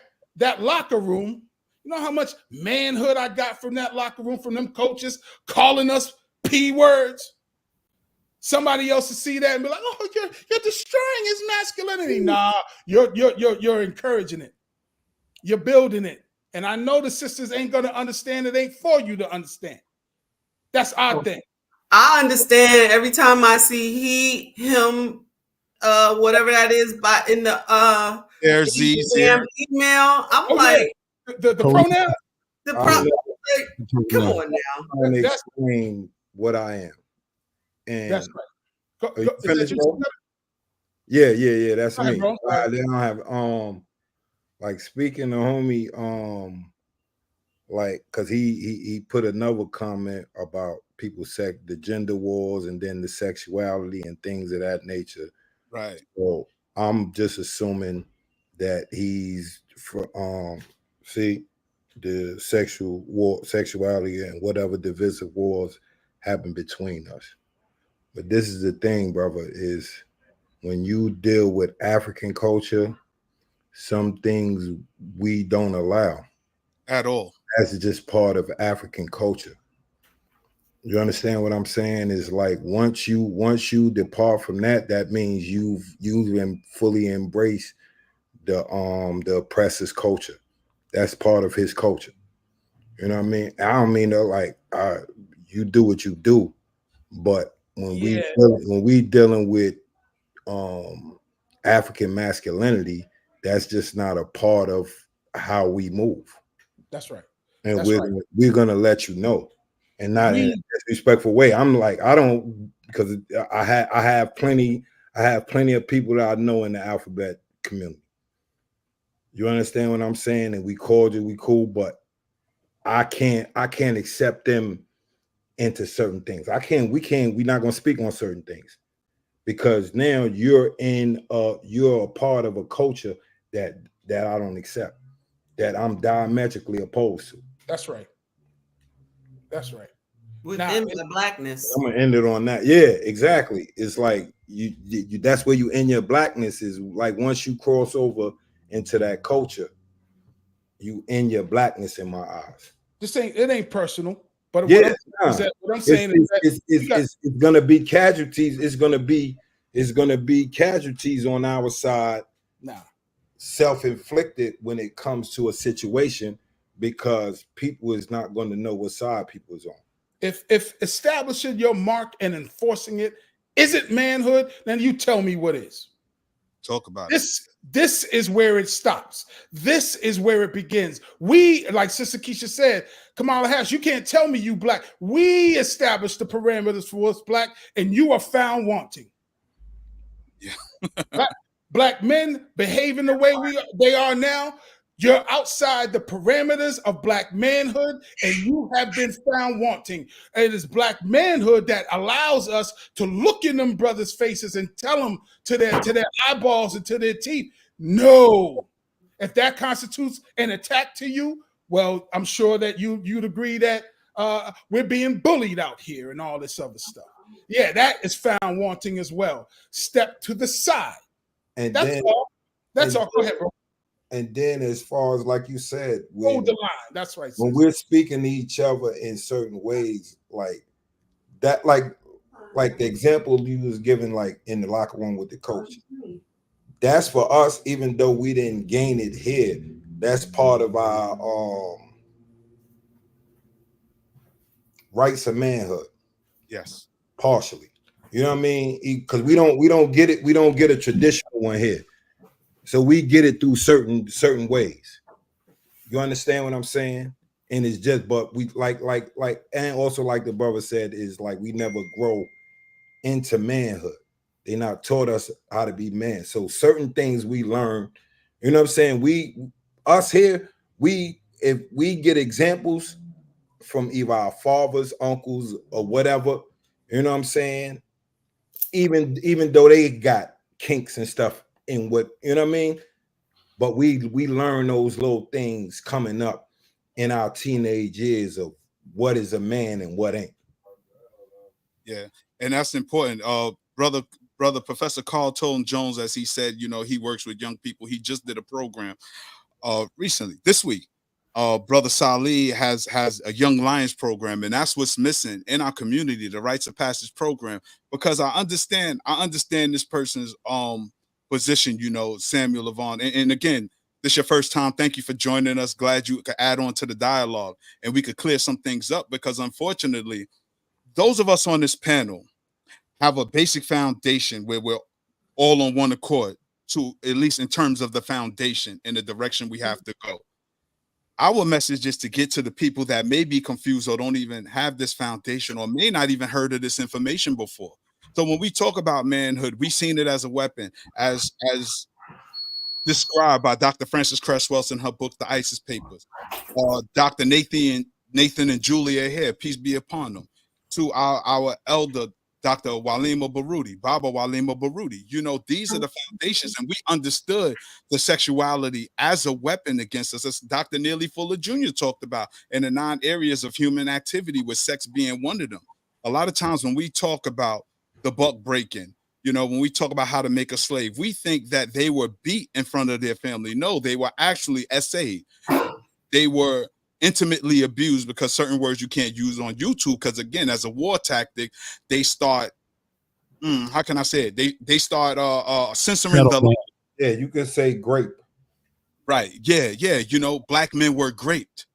locker room. You know how much manhood I got from that locker room, from them coaches calling us P words. Somebody else to see that and be like, "Oh, you're destroying his masculinity." Nah, you're encouraging it. You're building it. And I know the sisters ain't gonna understand. It ain't for you to understand. That's our thing. I understand every time I see him, whatever that is, in the there's email. I'm like, the pronoun. Come on now. I'm gonna explain what I am. And that's right. Yeah, that's right, me. Bro. They don't have like speaking to homie, like because he put another comment about people the gender wars and then the sexuality and things of that nature. Right. So I'm just assuming that he's the sexuality and whatever divisive wars happen between us. But this is the thing, brother, is when you deal with African culture, some things we don't allow at all. That's just part of African culture. You understand what I'm saying? Is like once you depart from that, that means you've fully embraced the oppressor's culture. That's part of his culture. You know what I mean? I don't mean to like you do what you do, but when we dealing with African masculinity, that's just not a part of how we move. That's right. And That's right. we're gonna let you know, and not in a disrespectful way. I'm like, I don't, because I have plenty of people that I know in the alphabet community. You understand what I'm saying? And we cordial, we cool, but I can't accept them into certain things. We're not gonna speak on certain things because now you're a part of a culture that I don't accept, that I'm diametrically opposed to. That's right. That's right. Within the blackness. I'm gonna end it on that. Yeah, exactly. It's like you that's where you end your blackness, is like once you cross over into that culture, you end your blackness in my eyes. It ain't personal, but Yeah, what I'm saying is that it's gonna be casualties. It's gonna be casualties on our side. Nah. Self-inflicted when it comes to a situation, because people is not going to know what side people is on. If establishing your mark and enforcing it isn't manhood, then you tell me what is. Talk about it. This is where it stops. This is where it begins. We, like Sister Keisha said, Kamala Harris, you can't tell me you black. We established the parameters for what's black, and you are found wanting. Yeah. Black men behaving the way they are now, you're outside the parameters of black manhood, and you have been found wanting. It is black manhood that allows us to look in them brothers' faces and tell them to their eyeballs and to their teeth, no. If that constitutes an attack to you, well, I'm sure that you'd agree that we're being bullied out here and all this other stuff. Yeah, that is found wanting as well. Step to the side. And that's all. That's all. Go ahead, bro. And then, as far as like you said, hold the line. That's right. When we're speaking to each other in certain ways, like that, like the example you was giving, like in the locker room with the coach. That's for us, even though we didn't gain it here. That's part of our rights of manhood. Yes, partially. You know what I mean? Because we don't get it. We don't get a traditional one here, so we get it through certain ways. You understand what I'm saying? And it's just, but we like, and also like the brother said, is like we never grow into manhood. They not taught us how to be man. So certain things we learn. You know what I'm saying? Us here, if we get examples from either our fathers, uncles, or whatever, you know what I'm saying? Even though they got kinks and stuff in what, you know what I mean? But we learn those little things coming up in our teenage years of what is a man and what ain't. Yeah, and that's important. Brother Professor Carl Tone Jones, as he said, he works with young people. He just did a program recently, this week. Brother Salih has a Young Lions program, and that's what's missing in our community, the Rites of Passage program. Because I understand this person's position, Samuel Levon. And again, this is your first time. Thank you for joining us. Glad you could add on to the dialogue and we could clear some things up, because unfortunately, those of us on this panel have a basic foundation where we're all on one accord, to at least in terms of the foundation and the direction we have to go. Our message is to get to the people that may be confused or don't even have this foundation or may not even heard of this information before. So when we talk about manhood, we've seen it as a weapon, as described by Dr. Frances Cress Wells in her book, The ISIS Papers. Dr. Nathan and Julia here, peace be upon them. To our elder, Dr. Walima Baruti, Baba Walima Baruti. These are the foundations, and we understood the sexuality as a weapon against us, as Dr. Neely Fuller Jr. talked about, in the 9 areas of human activity, with sex being one of them. A lot of times when we talk about the buck breaking, when we talk about how to make a slave, we think that they were beat in front of their family. No, they were actually essayed. They were intimately abused because certain words you can't use on YouTube. Because again, as a war tactic, they start. How can I say it? They start censoring the. Yeah, you can say grape. Right. Yeah. You know, black men were graped.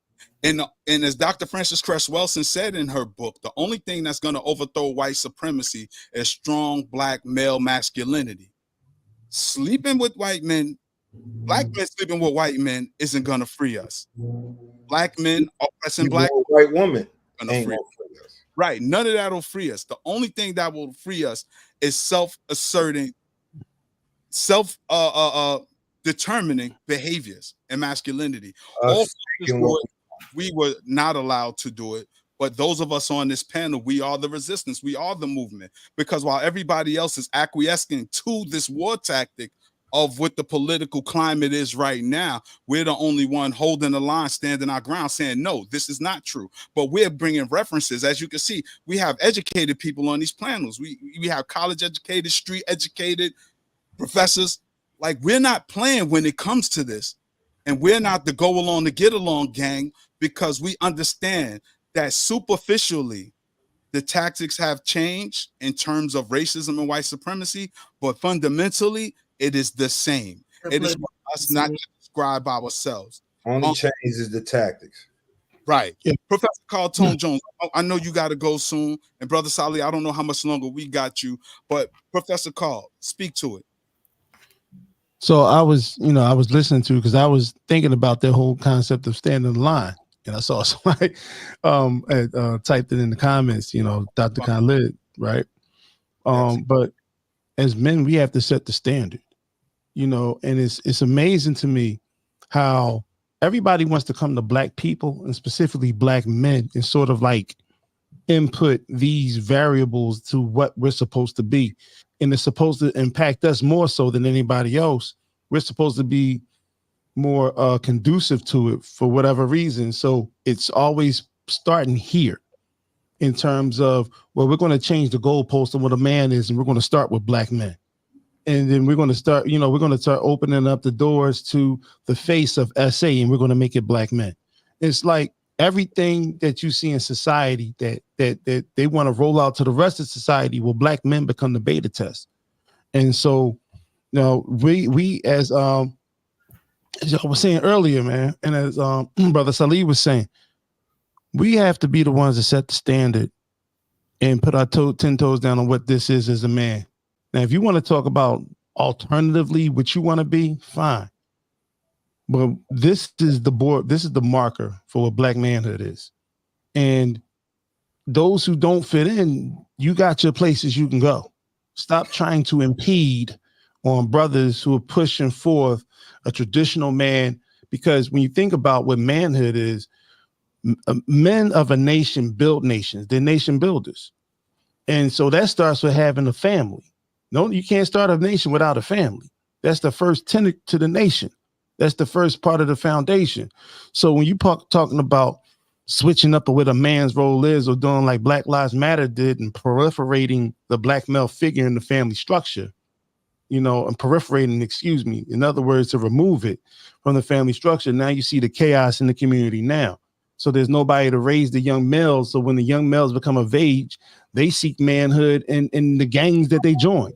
And as Dr. Frances Cress Welsing said in her book, the only thing that's going to overthrow white supremacy is strong black male masculinity. Sleeping with white men, black men sleeping with white men isn't going to free us. Black men oppressing black white woman ain't gonna free us. Right. None of that will free us. The only thing that will free us is self-asserting, determining behaviors and masculinity. We were not allowed to do it, but those of us on this panel, we are the resistance, we are the movement, because while everybody else is acquiescing to this war tactic of what the political climate is right now, we're the only one holding the line, standing our ground, saying, no, this is not true. But we're bringing references. As you can see, we have educated people on these panels. We have college educated, street educated professors. Like, we're not playing when it comes to this. And we're not the go along to get along gang, because we understand that superficially the tactics have changed in terms of racism and white supremacy, but fundamentally it is the same. It is for us not to describe ourselves. Only change is the tactics. Right. Yeah. Professor Carl Tone Jones, I know you got to go soon. And Brother Salih, I don't know how much longer we got you, but Professor Carl, speak to it. So I was listening to, because I was thinking about the whole concept of standing in line, and I saw somebody typed it in the comments, Dr. Khalid, right? But as men, we have to set the standard, and it's amazing to me how everybody wants to come to black people, and specifically black men, and sort of like input these variables to what we're supposed to be. And it's supposed to impact us more so than anybody else. We're supposed to be more conducive to it for whatever reason. So it's always starting here in terms of, well, we're going to change the goalpost of what a man is, and we're going to start with black men. And then we're going to start, we're going to start opening up the doors to the face of SA, and we're going to make it black men. It's like everything that you see in society that they want to roll out to the rest of society, well, black men become the beta test. And so, we as I was saying earlier, man, and as Brother Salih was saying, we have to be the ones that set the standard and put our 10 toes down on what this is as a man. Now, if you want to talk about alternatively what you want to be, fine. But this is the marker for what black manhood is. And those who don't fit in, you got your places you can go. Stop trying to impede on brothers who are pushing forth a traditional man, because when you think about what manhood is, men of a nation build nations. They're nation builders. And so that starts with having a family. No, you can't start a nation without a family. That's the first tenet to the nation. That's the first part of the foundation. So when you talking about switching up what a man's role is, or doing like Black Lives Matter did and proliferating the black male figure in the family structure, and proliferating, in other words, to remove it from the family structure, now you see the chaos in the community now. So there's nobody to raise the young males. So when the young males become of age, they seek manhood in the gangs that they join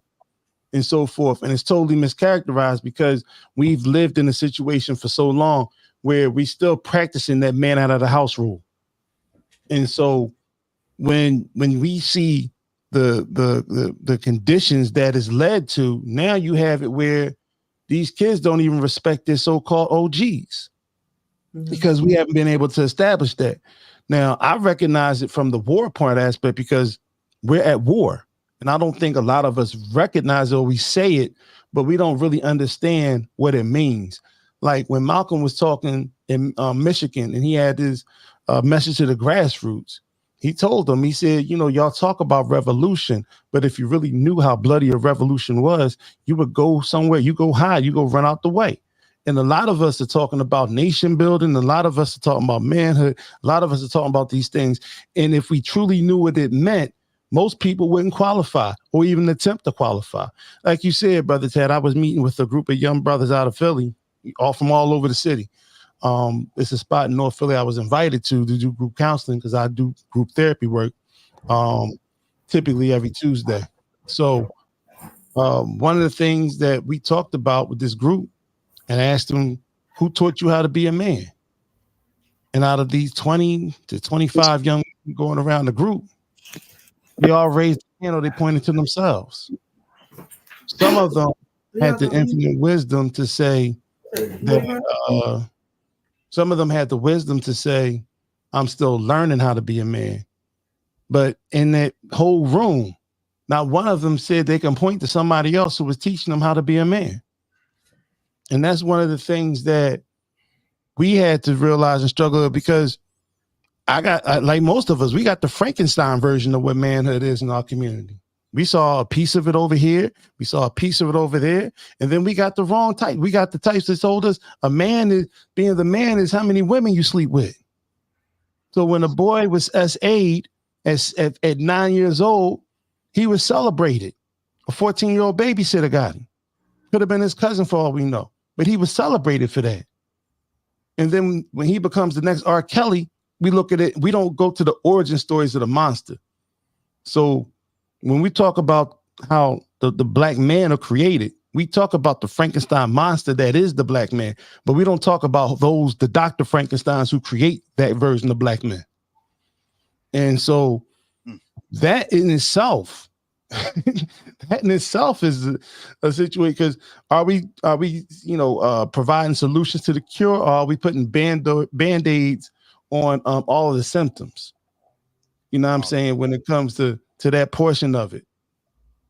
and so forth. And it's totally mischaracterized because we've lived in a situation for so long where we still practicing that man out of the house rule. And so when we see the conditions that is led to, now you have it where these kids don't even respect their so-called OGs because we haven't been able to establish that. Now, I recognize it from the war point aspect because we're at war. And I don't think a lot of us recognize it, or we say it, but we don't really understand what it means. Like when Malcolm was talking in Michigan and he had his message to the grassroots, he told them, he said, y'all talk about revolution, but if you really knew how bloody a revolution was, you would go somewhere, you go hide, you go run out the way. And a lot of us are talking about nation building. A lot of us are talking about manhood. A lot of us are talking about these things. And if we truly knew what it meant, most people wouldn't qualify or even attempt to qualify. Like you said, Brother Ted, I was meeting with a group of young brothers out of Philly, all from all over the city. It's a spot in North Philly I was invited to do group counseling because I do group therapy work typically every Tuesday. So one of the things that we talked about with this group, and I asked them, who taught you how to be a man? And out of these 20 to 25 young men going around the group, they all raised the hand or they pointed to themselves. Some of them had the infinite wisdom to say that some of them had the wisdom to say, I'm still learning how to be a man. But in that whole room, not one of them said they can point to somebody else who was teaching them how to be a man. And that's one of the things that we had to realize and struggle with, because like most of us, we got the Frankenstein version of what manhood is in our community. We saw a piece of it over here. We saw a piece of it over there. And then we got the wrong type. We got the types that told us a man is being the man is how many women you sleep with. So when a boy was S8 at 9 years old, he was celebrated. A 14-year-old babysitter got him. Could have been his cousin for all we know. But he was celebrated for that. And then when he becomes the next R. Kelly, we look at it, we don't go to the origin stories of the monster. So when we talk about how the black man are created, we talk about the Frankenstein monster that is the black man, but we don't talk about the Dr. Frankensteins who create that version of black men. And so that in itself, is a situation, because are we providing solutions to the cure, or are we putting band-aids on all of the symptoms? You know what I'm saying, when it comes to that portion of it.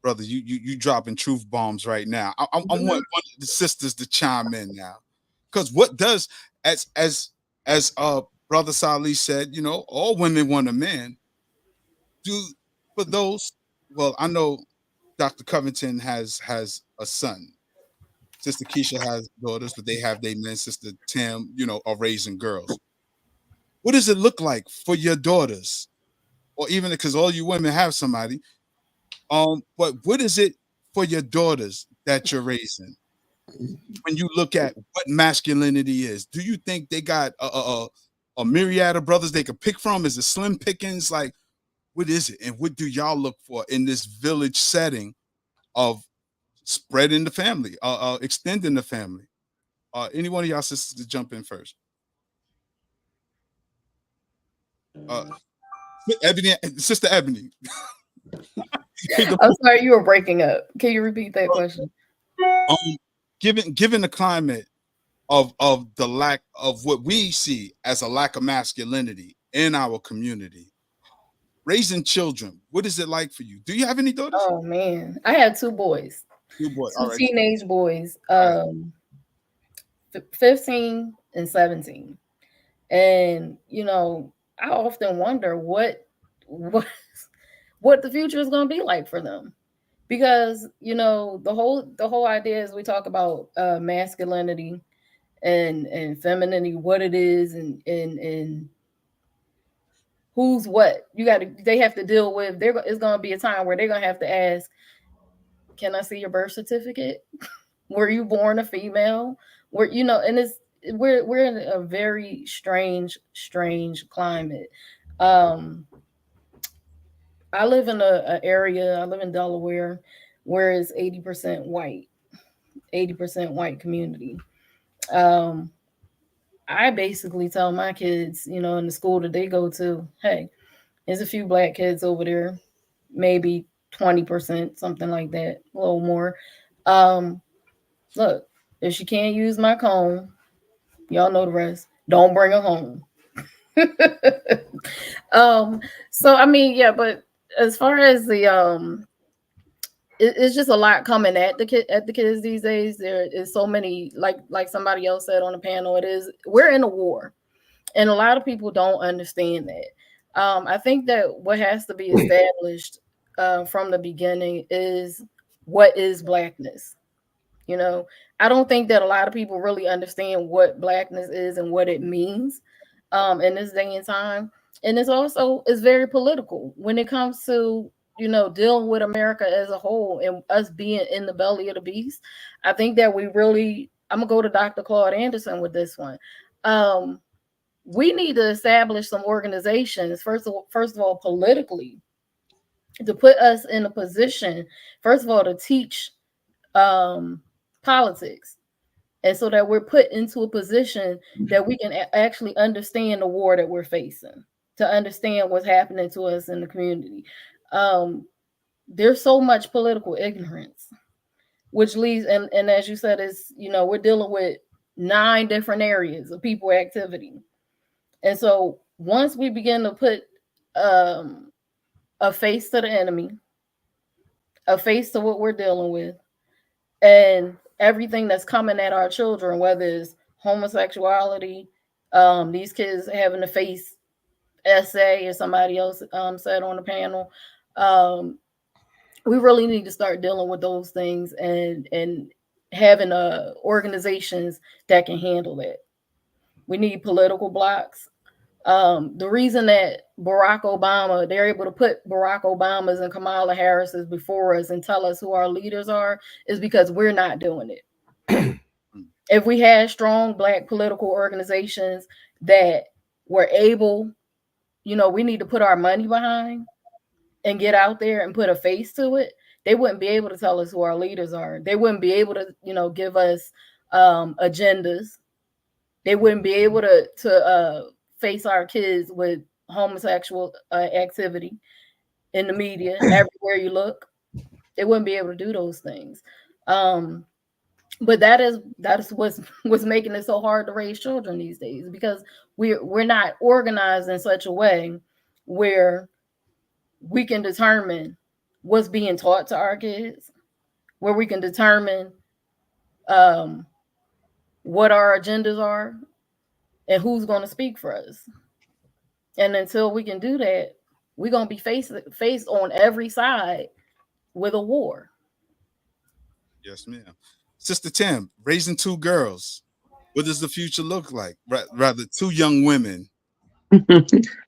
Brother, you dropping truth bombs right now. I want one of the sisters to chime in now, because what does, as Brother Salih said, all women want a man. For those, well, I know Dr. Covington has a son. Sister Keisha has daughters, but they have their men. Sister Tim, are raising girls. What does it look like for your daughters, or even because all you women have somebody? But what is it for your daughters that you're raising? When you look at what masculinity is, do you think they got a myriad of brothers they could pick from? Is it slim pickings? Like, what is it? And what do y'all look for in this village setting of spreading the family, extending the family? Any one of y'all sisters to jump in first? Sister Ebony. I'm sorry, you were breaking up. Can you repeat that question? Given the climate of the lack of what we see as a lack of masculinity in our community, raising children, what is it like for you? Do you have any daughters? Oh man, I had two boys. Two right. Teenage boys, 15 and 17. And I often wonder what the future is going to be like for them, because the whole idea is we talk about masculinity and femininity, what it is, and who's what. They have to deal with. It's going to be a time where they're going to have to ask, can I see your birth certificate? Were you born a female? And we're in a very strange climate. I live in a area, I live in Delaware, where it's 80% white community. I basically tell my kids, in the school that they go to, hey, there's a few black kids over there, maybe 20%, something like that, a little more. Look, if she can't use my comb, y'all know the rest, don't bring her home. So I mean, yeah, but as far as the it's just a lot coming at the kids these days. There is so many, like somebody else said on the panel, we're in a war, and a lot of people don't understand that. I think that what has to be established from the beginning is what is blackness. I don't think that a lot of people really understand what blackness is and what it means in this day and time. And it's very political when it comes to dealing with America as a whole and us being in the belly of the beast. I think that I'm gonna go to Dr. Claude Anderson with this one. we need to establish some organizations, first of all, politically, to put us in a position, first of all, to teach politics. And so that we're put into a position that we can actually understand the war that we're facing, to understand what's happening to us in the community. There's so much political ignorance, which leads, and as you said, is, we're dealing with 9 different areas of people activity. And so once we begin to put a face to the enemy, a face to what we're dealing with, and everything that's coming at our children, whether it's homosexuality, these kids having to face SA, as somebody else said on the panel, we really need to start dealing with those things and having organizations that can handle it. We need political blocks. The reason that they're able to put Barack Obama's and Kamala Harris's before us and tell us who our leaders are, is because we're not doing it. If we had strong Black political organizations that were able, we need to put our money behind and get out there and put a face to it, they wouldn't be able to tell us who our leaders are. They wouldn't be able to, give us agendas. They wouldn't be able to face our kids with homosexual activity in the media everywhere you look. They wouldn't be able to do those things. But that is what's making it so hard to raise children these days, because we're not organized in such a way where we can determine what's being taught to our kids, where we can determine what our agendas are and who's going to speak for us. And until we can do that, we're going to be faced on every side with a war. Yes, ma'am. Sister Tim, raising 2 girls, what does the future look like? Rather, 2 young women.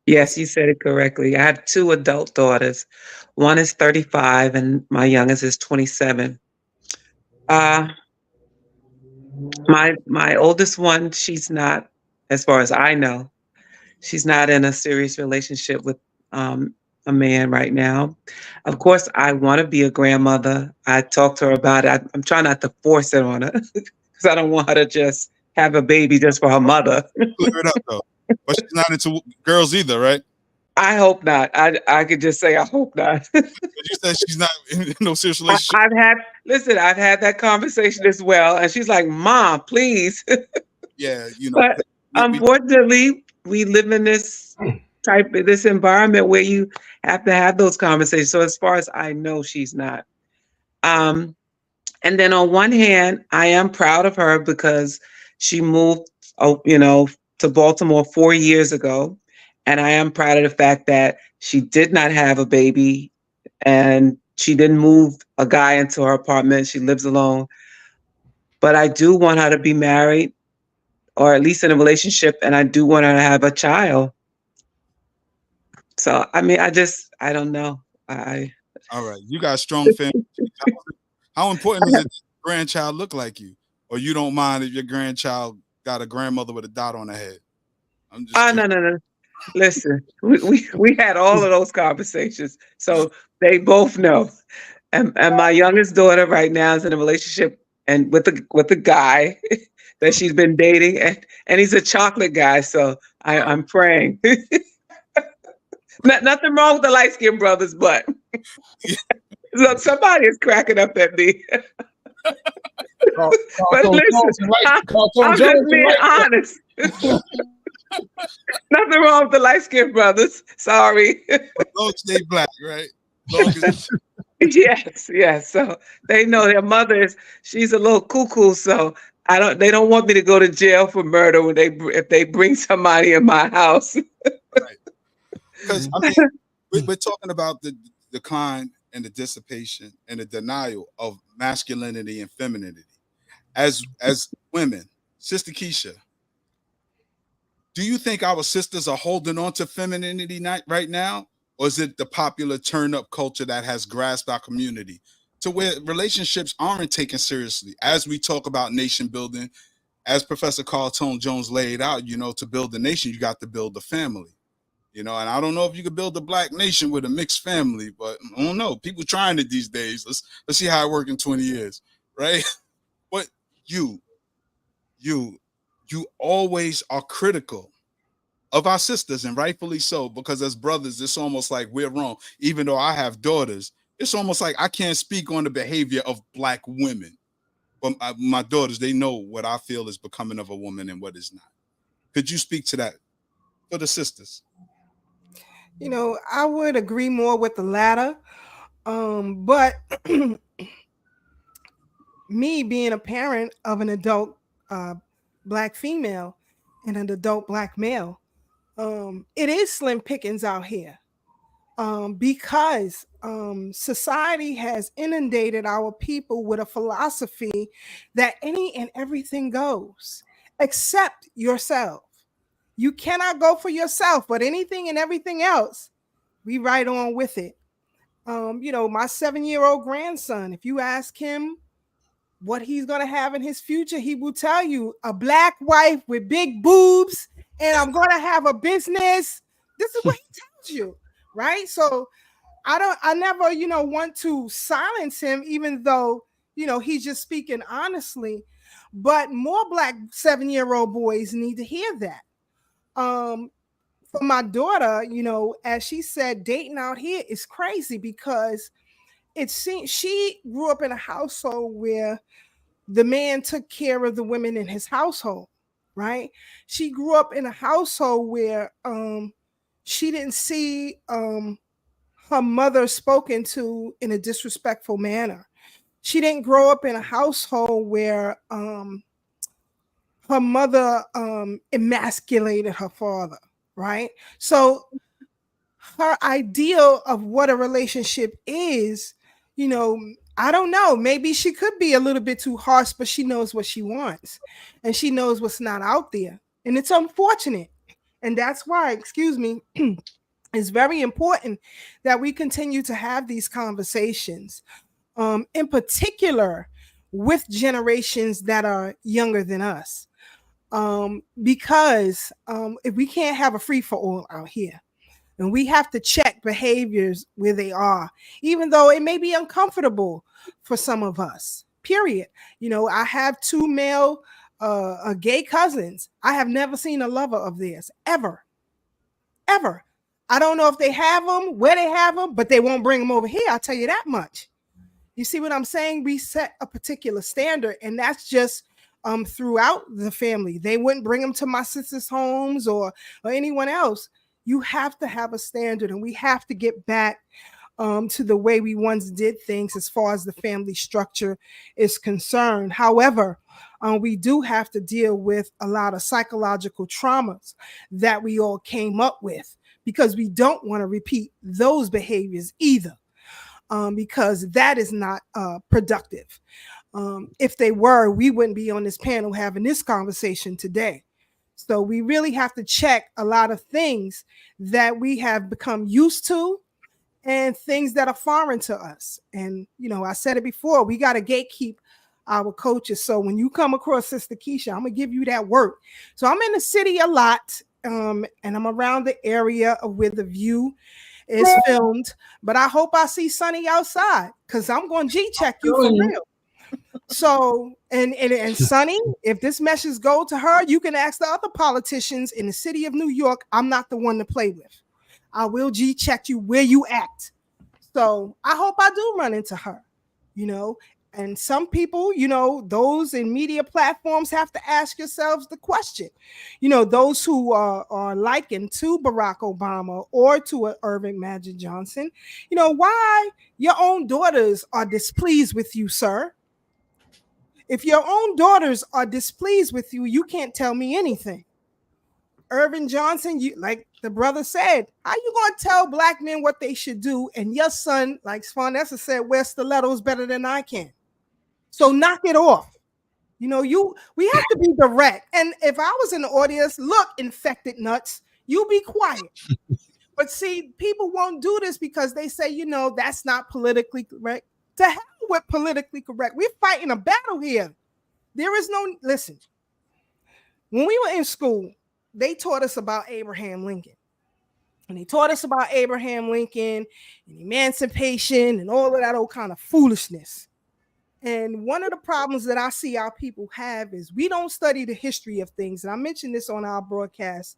Yes, you said it correctly. I have 2 adult daughters. One is 35 and my youngest is 27. My oldest one, she's not, as far as I know, she's not in a serious relationship with a man right now. Of course, I want to be a grandmother. I talked to her about it. I'm trying not to force it on her because I don't want her to just have a baby just for her mother. Clear it up, though. But she's not into girls either, right? I hope not. I could just say I hope not. But you said she's not in no serious relationship. I've had that conversation as well, and she's like, "Mom, please." Yeah, But unfortunately, we live in this environment where you have to have those conversations. So as far as I know, she's not. And then on one hand, I am proud of her because she moved, to Baltimore 4 years ago. And I am proud of the fact that she did not have a baby and she didn't move a guy into her apartment. She lives alone. But I do want her to be married, or at least in a relationship, and I do want her to have a child. So, I mean, I don't know. All right. You got a strong family. How important is it that your grandchild look like you? Or you don't mind if your grandchild got a grandmother with a dot on her head? I'm just no. Listen, we had all of those conversations. So they both know. And my youngest daughter right now is in a relationship and with a guy that she's been dating, and he's a chocolate guy. So I'm praying. Nothing wrong with the light-skinned brothers, but look, somebody is cracking up at me. But listen, I'm just being honest. Nothing wrong with the light-skinned brothers. Sorry. Don't stay black, right? Yes. So they know their mother she's a little cuckoo. So they don't want me to go to jail for murder if they bring somebody in my house. Right. Because I mean, we're talking about the decline and the dissipation and the denial of masculinity and femininity. As women, Sister Keisha, do you think our sisters are holding on to femininity right now? Or is it the popular turn-up culture that has grasped our community to where relationships aren't taken seriously as we talk about nation building, as Professor Carl Tone Jones laid out, you know, to build the nation, you got to build the family. You know, and I don't know if you could build a black nation with a mixed family, but I don't know. People trying it these days. Let's see how it works in 20 years, right? But you always are critical of our sisters, and rightfully so, because as brothers, it's almost like we're wrong. Even though I have daughters, it's almost like I can't speak on the behavior of black women. But my daughters, they know what I feel is becoming of a woman and what is not. Could you speak to that for the sisters? You know, I would agree more with the latter. But me being a parent of an adult black female and an adult black male, it is slim pickings out here. Because society has inundated our people with a philosophy that any and everything goes except yourself. You cannot go for yourself, but anything and everything else, we right on with it. You know, my 7-year-old grandson, if you ask him what he's going to have in his future, he will tell you a black wife with big boobs, and I'm going to have a business. This is what he tells you, right? So I never, you know, want to silence him, even though, you know, he's just speaking honestly. But more black 7-year-old boys need to hear that. For my daughter, you know, as she said, dating out here is crazy because it seems she grew up in a household where the man took care of the women in his household, right? She grew up in a household where she didn't see her mother spoken to in a disrespectful manner. She didn't grow up in a household where her mother emasculated her father, right? So her ideal of what a relationship is, you know, I don't know. Maybe she could be a little bit too harsh, but she knows what she wants and she knows what's not out there. And it's unfortunate. And that's why, excuse me, it's very important that we continue to have these conversations, in particular with generations that are younger than us. Because if we can't have a free for all out here, and we have to check behaviors where they are, even though it may be uncomfortable for some of us, period. You know, I have two male gay cousins. I have never seen a lover of theirs, ever. Ever. I don't know if they have them, where they have them, but they won't bring them over here. I'll tell you that much. You see what I'm saying? We set a particular standard, and that's just throughout the family. They wouldn't bring them to my sister's homes or anyone else. You have to have a standard, and we have to get back to the way we once did things as far as the family structure is concerned. However, we do have to deal with a lot of psychological traumas that we all came up with, because we don't want to repeat those behaviors either, because that is not productive. If they were, we wouldn't be on this panel having this conversation today. So we really have to check a lot of things that we have become used to and things that are foreign to us. And, you know, I said it before, we got to gatekeep our coaches. So when you come across Sister Keisha, I'm going to give you that work. So I'm in the city a lot, and I'm around the area of where The View is filmed. But I hope I see Sonny outside, because I'm going to G-check you for real. So, and Sonny, if this message go to her, you can ask the other politicians in the city of New York. I'm not the one to play with. I will G-check you where you at. So I hope I do run into her, you know. And some people, you know, those in media platforms have to ask yourselves the question, you know, those who are likened to Barack Obama or to Irving Magic Johnson, you know, why your own daughters are displeased with you, sir. If your own daughters are displeased with you, you can't tell me anything. Irvin Johnson, you, like the brother said, how you gonna tell black men what they should do? And your son, like Svanessa said, wears stilettos better than I can. So knock it off. You know, we have to be direct. And if I was in the audience, look, infected nuts, you be quiet. But see, people won't do this because they say, you know, that's not politically correct. To hell with politically correct. We're fighting a battle here. There is no, listen, When we were in school, they taught us about Abraham Lincoln. And they taught us about Abraham Lincoln and emancipation and all of that old kind of foolishness. And one of the problems that I see our people have is we don't study the history of things. And I mentioned this on our broadcast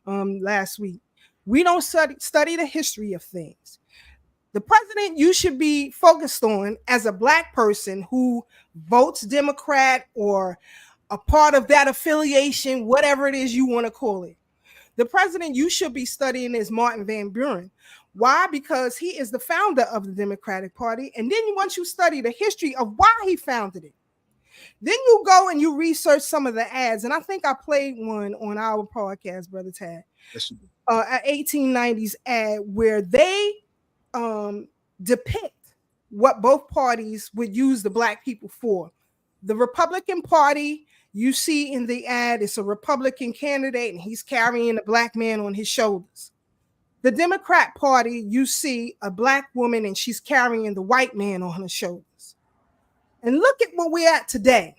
last week. We don't study the history of things. The president you should be focused on as a Black person who votes Democrat or a part of that affiliation, whatever it is you want to call it. The president you should be studying is Martin Van Buren. Why? Because he is the founder of the Democratic Party. And then once you study the history of why he founded it, then you go and you research some of the ads. And I think I played one on our podcast, Brother Tad, an 1890s ad where they depict what both parties would use the Black people for. The Republican Party, you see in the ad, it's a Republican candidate and he's carrying a Black man on his shoulders. The Democrat Party, you see a Black woman and she's carrying the white man on her shoulders. And look at where we're at today.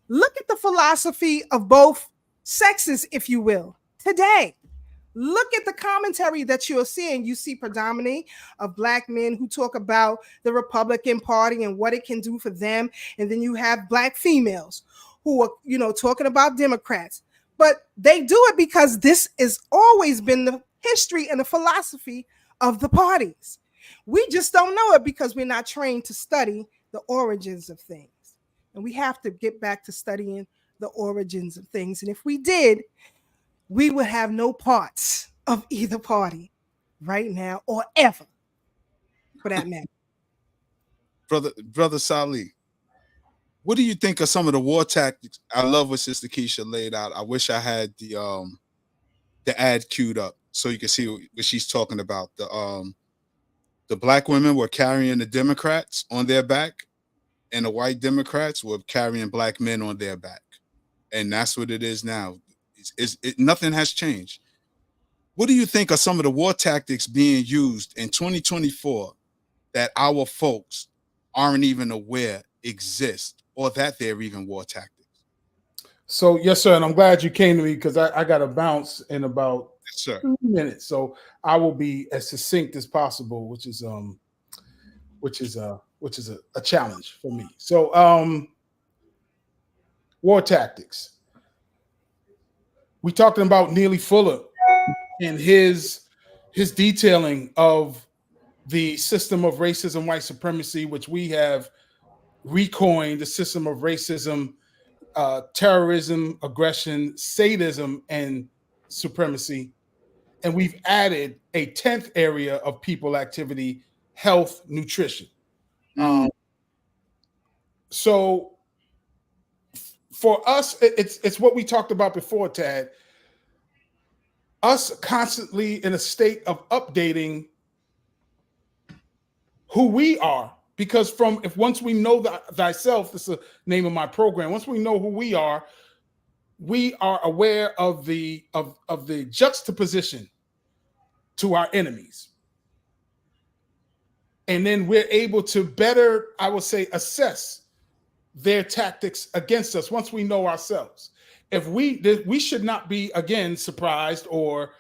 Look at the philosophy of both sexes, if you will, today. Look at the commentary that you're seeing. You see predominantly of Black men who talk about the Republican Party and what it can do for them. And then you have Black females who are, talking about Democrats. But they do it because this has always been the history and the philosophy of the parties. We just don't know it because we're not trained to study the origins of things. And we have to get back to studying the origins of things. And if we did, we would have no parts of either party right now or ever, for that matter. Brother Salih, what do you think of some of the war tactics? I love what Sister Keisha laid out. I wish I had the ad queued up so you can see what she's talking about. The Black women were carrying the Democrats on their back, and the white Democrats were carrying Black men on their back. And that's what it is now. Nothing has changed. What do you think are some of the war tactics being used in 2024 that our folks aren't even aware exist, or that they're even war tactics? So, yes, sir. And I'm glad you came to me because I got to bounce in about 2 minutes. So I will be as succinct as possible, which is a challenge for me. So war tactics. We talking about Neely Fuller and his detailing of the system of racism, white supremacy, which we have recoined the system of racism, terrorism, aggression, sadism, and supremacy. And we've added a 10th area of people activity, health, nutrition. So for us, it's what we talked about before, Tad. Us constantly in a state of updating who we are, because once we know thyself, this is the name of my program. Once we know who we are aware of the juxtaposition to our enemies, and then we're able to better, I would say, assess their tactics against us once we know ourselves. If we should not be again surprised, or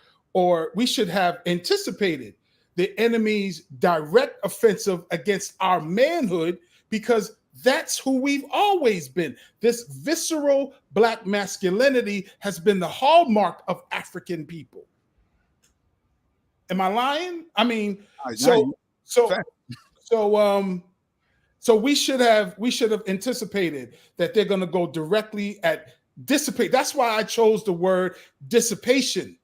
we should have anticipated the enemy's direct offensive against our manhood, because that's who we've always been. This visceral Black masculinity has been the hallmark of African people. Am I lying? I mean, so we should have anticipated that they're going to go directly at dissipate. That's why I chose the word dissipation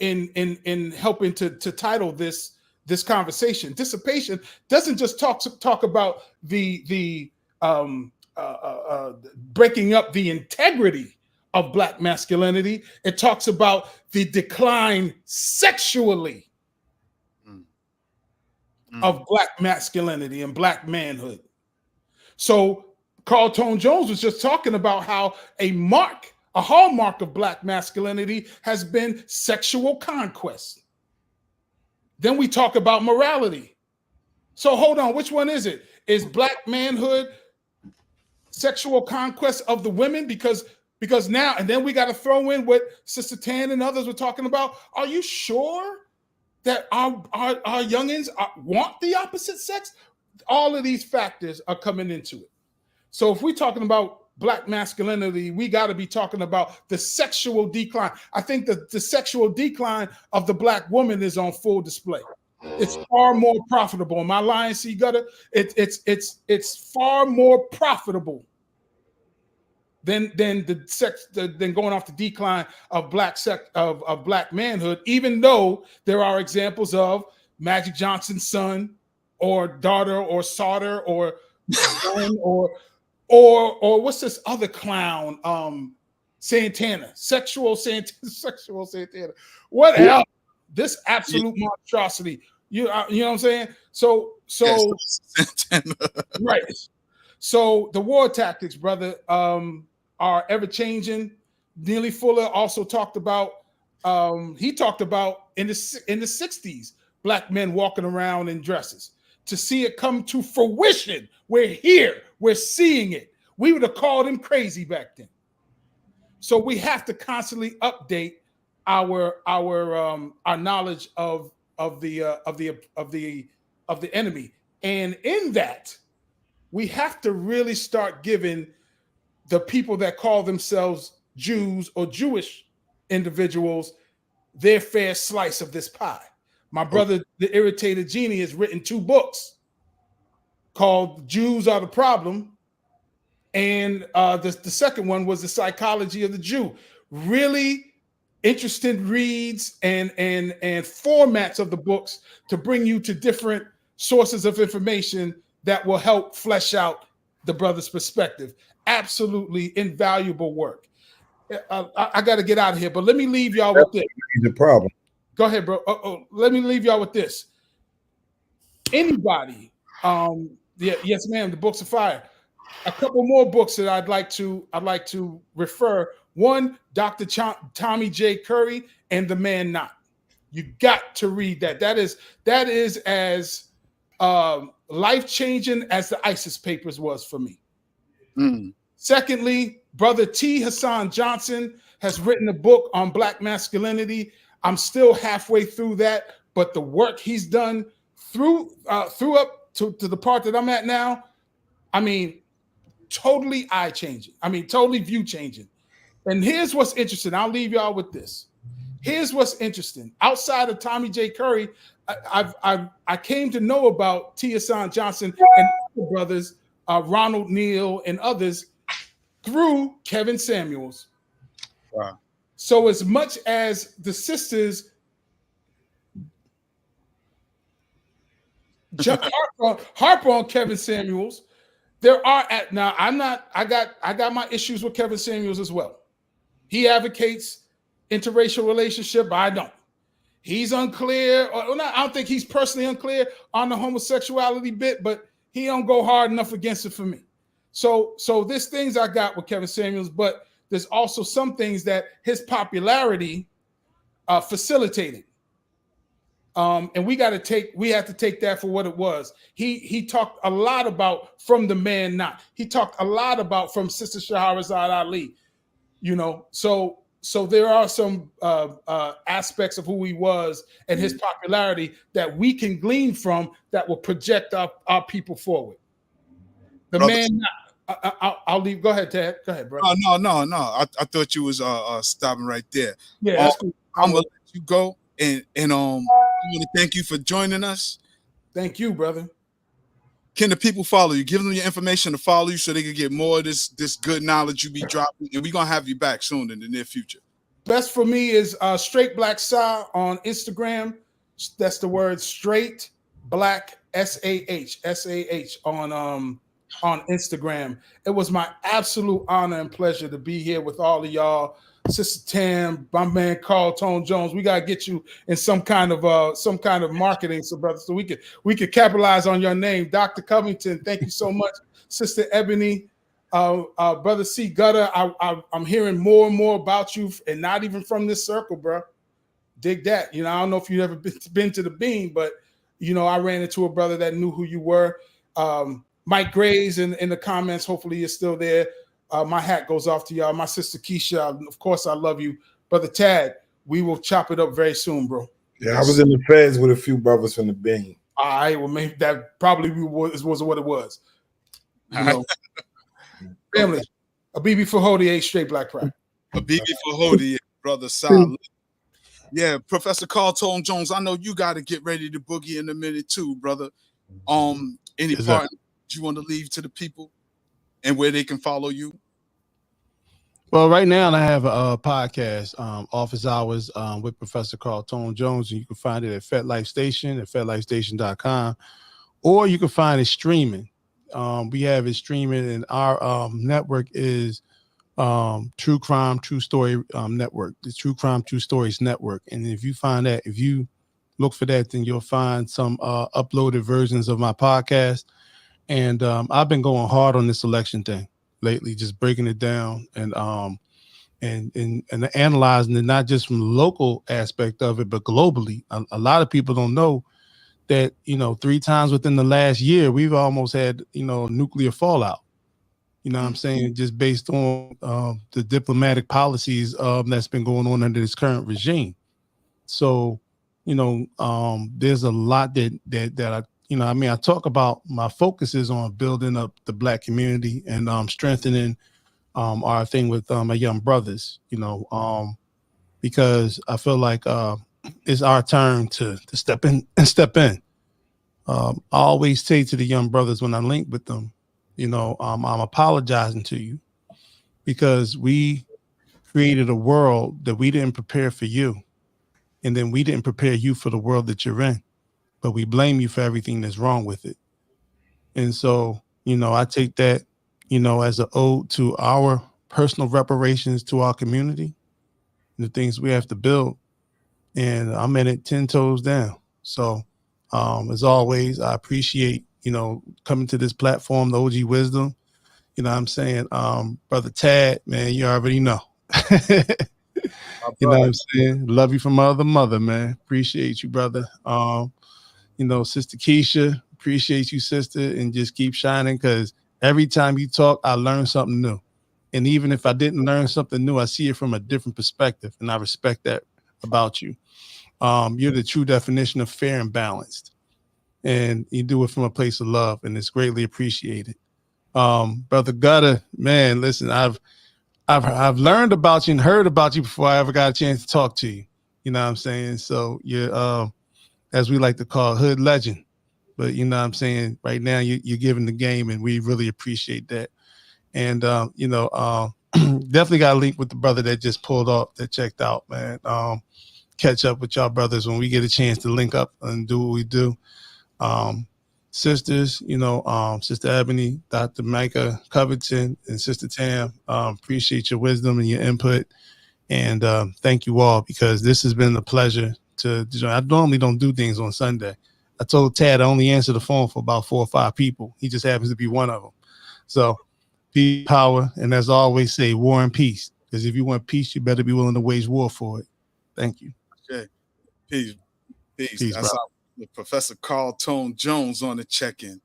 in helping to title this conversation. Dissipation doesn't just talk about the breaking up the integrity of Black masculinity. It talks about the decline sexually of Black masculinity and Black manhood. So Carl Tone Jones was just talking about how a hallmark of Black masculinity has been sexual conquest. Then we talk about morality. So hold on, which one is it? Is Black manhood sexual conquest of the women? Because Because now, and then we got to throw in what Sister Tan and others were talking about. Are you sure that our youngins want the opposite sex? All of these factors are coming into it. So if we're talking about Black masculinity, we got to be talking about the sexual decline. I think that the sexual decline of the Black woman is on full display. It's far more profitable. Am I lying, C Gutter? It's far more profitable than going off the decline of black manhood. Even though there are examples of Magic Johnson's son, or daughter, or Sauter, or son, or what's this other clown? Santana, sexual Santana. What else? This absolute monstrosity. You know what I'm saying? So right. So the war tactics, brother, are ever changing. Neely Fuller also talked about. He talked about in the 60s, Black men walking around in dresses. To see it come to fruition, we're here. We're seeing it. We would have called him crazy back then. So we have to constantly update our knowledge of the enemy, and in that, we have to really start giving the people that call themselves Jews or Jewish individuals their fair slice of this pie. My brother, the Irritated Genie, has written 2 books called "Jews Are the Problem," and the second one was "The Psychology of the Jew." Really interesting reads and formats of the books to bring you to different sources of information that will help flesh out the brother's perspective. Absolutely invaluable work. I got to get out of here, but let me leave y'all with this. The problem. Go ahead, bro. Let me leave y'all with this. Anybody, yes, ma'am. The books are fire. A couple more books that I'd like to refer. One, Dr. Tommy J. Curry and The Man Not. You got to read that. That is as life-changing as the ISIS papers was for me. Secondly, Brother T. Hassan Johnson has written a book on Black masculinity. I'm still halfway through that, but the work he's done through up to the part that I'm at now, I mean, totally eye-changing. I mean, totally view-changing. And here's what's interesting. I'll leave y'all with this. Here's what's interesting. Outside of Tommy J. Curry, I came to know about T. Hassan Johnson and other brothers, Ronald Neal and others, through Kevin Samuels. Wow. So as much as the sisters harp on Kevin Samuels, there are I got my issues with Kevin Samuels as well. He advocates interracial relationship, but I don't. He's unclear, or not, I don't think he's personally unclear on the homosexuality bit, but he don't go hard enough against it for me. So there's things I got with Kevin Samuels, but there's also some things that his popularity facilitated. And we have to take that for what it was. He talked a lot about From the Man Not. He talked a lot about From Sister Shahrazad Ali. You know, so there are some aspects of who he was and his popularity that we can glean from that will project our people forward. The brother, Man Not. I'll leave. Go ahead, Ted. Go ahead, bro. No. I thought you was stopping right there. Yeah, that's cool. I'm gonna let you go, and I want to thank you for joining us. Thank you, brother. Can the people follow you? Give them your information to follow you so they can get more of this good knowledge you be dropping, and we're gonna have you back soon in the near future. Best for me is Straight Black Sa on Instagram. That's the word Straight Black SAH on Instagram. It was my absolute honor and pleasure to be here with all of y'all. Sister Tam, my man Carl Tone Jones. We gotta get you in some kind of marketing, so brother, so we could capitalize on your name, Dr. Covington. Thank you so much, Sister Ebony, brother C Gutter. I'm hearing more and more about you, and not even from this circle, bro. Dig that. You know, I don't know if you've ever been to the Beam, but you know, I ran into a brother that knew who you were. Mike Graves in the comments. Hopefully, you're still there. My hat goes off to y'all. My sister Keisha, of course, I love you. Brother Tad, we will chop it up very soon, bro. Yeah, I was in the feds with a few brothers from the Bing. All right, well, maybe that probably was what it was. You know, family, a BB for Hody, 8 straight black pride. A BB for Hody, brother solid. Yeah, Professor Carl Tone Jones, I know you got to get ready to boogie in a minute too, brother. Any part you want to leave to the people and where they can follow you? Well, right now I have a podcast, Office Hours with Professor Carl Tone Jones, and you can find it at FetLife Station at FetLifeStation.com, or you can find it streaming. We have it streaming, and our network is True Crime True Story Network, the True Crime True Stories Network. And if you find that, if you look for that, then you'll find some uploaded versions of my podcast. And I've been going hard on this election thing lately, just breaking it down and analyzing it, not just from the local aspect of it, but globally. A lot of people don't know that, 3 times within the last year, we've almost had, nuclear fallout. You know what I'm saying? Just based on the diplomatic policies that's been going on under this current regime. So, there's a lot that I, I talk about. My focus is on building up the Black community and strengthening our thing with my young brothers, because I feel like it's our turn to step in and step in. I always say to the young brothers when I link with them, I'm apologizing to you because we created a world that we didn't prepare for you. And then we didn't prepare you for the world that you're in, but we blame you for everything that's wrong with it. And so, I take that, as an ode to our personal reparations to our community, and the things we have to build. And I'm in it 10 toes down. So, as always, I appreciate, coming to this platform, the OG Wisdom. You know what I'm saying? Brother Tad, man, you already know. You know what I'm saying? Love you from my other mother, man. Appreciate you, brother. Sister Keisha, appreciate you, sister, and just keep shining because every time you talk, I learn something new. And even if I didn't learn something new, I see it from a different perspective, and I respect that about you. You're the true definition of fair and balanced, and you do it from a place of love, and it's greatly appreciated. Brother Gutter, man, listen, I've learned about you and heard about you before I ever got a chance to talk to you. You know what I'm saying? So you're, as we like to call, hood legend. But you know what I'm saying? Right now you're giving the game, and we really appreciate that. And definitely got a link with the brother that just pulled off, that checked out, man. Catch up with y'all brothers when we get a chance to link up and do what we do. Sisters, Sister Ebony, Dr. Micah Covington, and Sister Tam, appreciate your wisdom and your input. And thank you all, because this has been a pleasure to join. I normally don't do things on Sunday. I told Tad I only answer the phone for about 4 or 5 people. He just happens to be one of them. So peace, power, and as I always say, war and peace. Because if you want peace, you better be willing to wage war for it. Thank you. Okay. Peace. That's our Professor Carl Tone Jones on the check-in.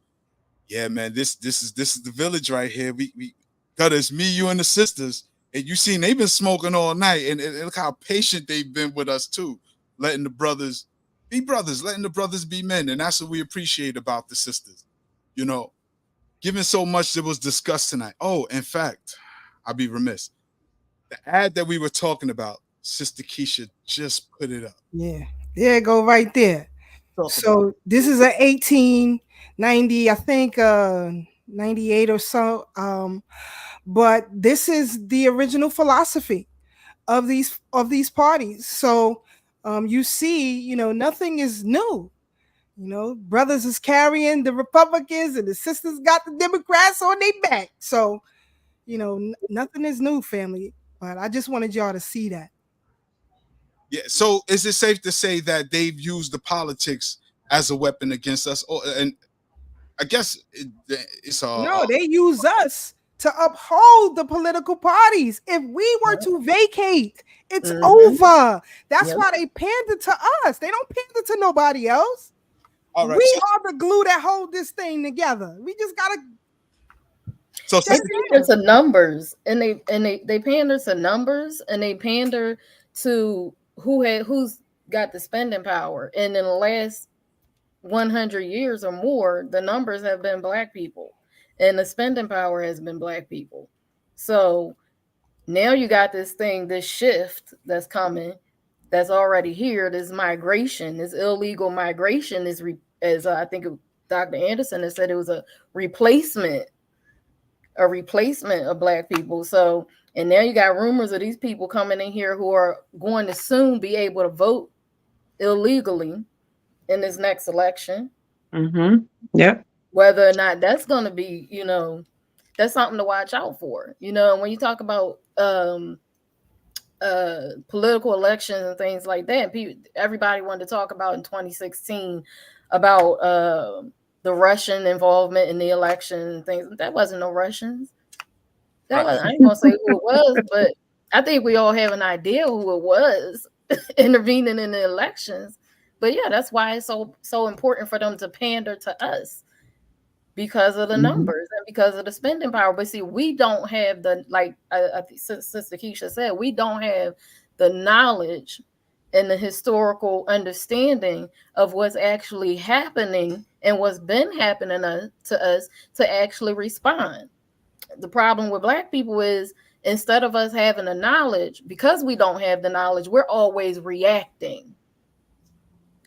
Yeah, man, this is the village right here. We got us, me, you, and the sisters. And you seen they've been smoking all night, and look how patient they've been with us too, letting the brothers be brothers, letting the brothers be men, and that's what we appreciate about the sisters. Given so much that was discussed tonight. Oh, in fact, I'll be remiss. The ad that we were talking about, Sister Keisha just put it up. Yeah, there it go right there. So this is a 1890, I think 98 or so. But this is the original philosophy of these parties. So you see, nothing is new. Brothers is carrying the Republicans and the sisters got the Democrats on their back. So, nothing is new, family. But I just wanted y'all to see that. Yeah. So is it safe to say that they've used the politics as a weapon against us? And I guess it's no, they use us to uphold the political parties. If we were to vacate, it's over. That's why they pander to us. They don't pander to nobody else. All right, we are the glue that hold this thing together. We just gotta So they pander to numbers, and they pander to numbers, and they pander to who's got the spending power. And in the last 100 years or more, the numbers have been Black people, and the spending power has been Black people. So now you got this thing, this shift that's coming, that's already here. This migration, this illegal migration, is as I think Dr. Anderson has said, it was a replacement of Black people. So, and now you got rumors of these people coming in here who are going to soon be able to vote illegally in this next election. Mm-hmm. Yep. Whether or not that's going to be, that's something to watch out for. When you talk about political elections and things like that, everybody wanted to talk about in 2016 about the Russian involvement in the election and things. That wasn't no Russians. I ain't gonna say who it was, but I think we all have an idea who it was intervening in the elections. But yeah, that's why it's so important for them to pander to us, because of the numbers and because of the spending power. But see, we don't have the, like I think Sister Keisha said, we don't have the knowledge and the historical understanding of what's actually happening and what's been happening to us to actually respond. The problem with Black people is, instead of us having the knowledge, because we don't have the knowledge, we're always reacting.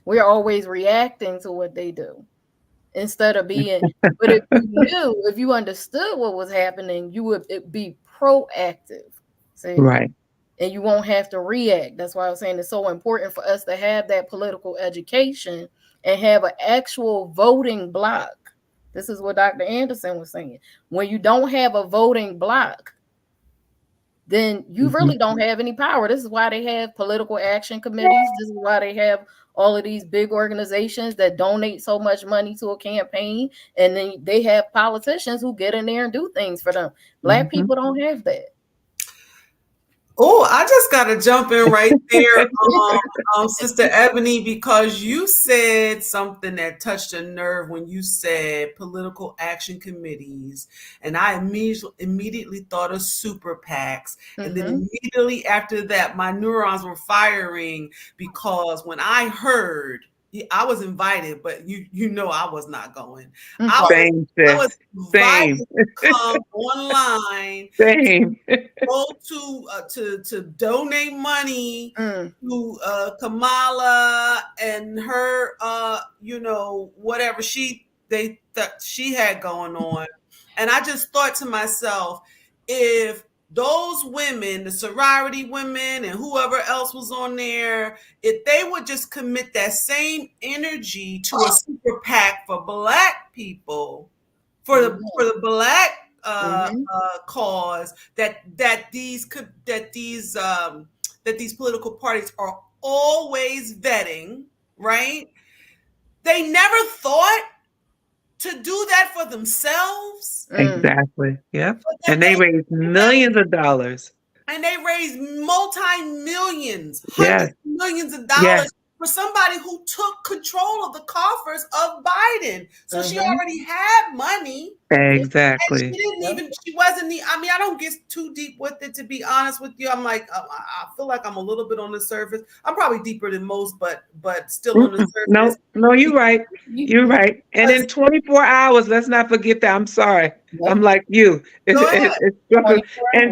We're always reacting to what they do instead of being. But if you knew, if you understood what was happening, you would be proactive. See? Right. And you won't have to react. That's why I was saying it's so important for us to have that political education and have an actual voting block. This is what Dr. Anderson was saying. When you don't have a voting block, then you really don't have any power. This is why they have political action committees. This is why they have all of these big organizations that donate so much money to a campaign. And then they have politicians who get in there and do things for them. Black people don't have that. Oh, I just got to jump in right there, Sister Ebony, because you said something that touched a nerve when you said political action committees. And I immediately thought of super PACs. And then immediately after that, my neurons were firing, because when I heard, I was invited, but I was not going. I was invited to come online. Same. Go to donate money to Kamala and her whatever she had going on. And I just thought to myself, if those women, the sorority women and whoever else was on there, if they would just commit that same energy to a super PAC for Black people, for the Black cause, that these political parties are always vetting, right? They never thought to do that for themselves. Exactly. Yep. And they raised millions of dollars. And they raised multi-millions, hundreds of millions of dollars for somebody who took control of the coffers of Biden. So she already had money. Exactly. And she wasn't I don't get too deep with it, to be honest with you. I'm like, I feel like I'm a little bit on the surface. I'm probably deeper than most, but still on the surface. No, you're right. You're right. And in 24 hours, let's not forget that. I'm sorry. I'm like you. In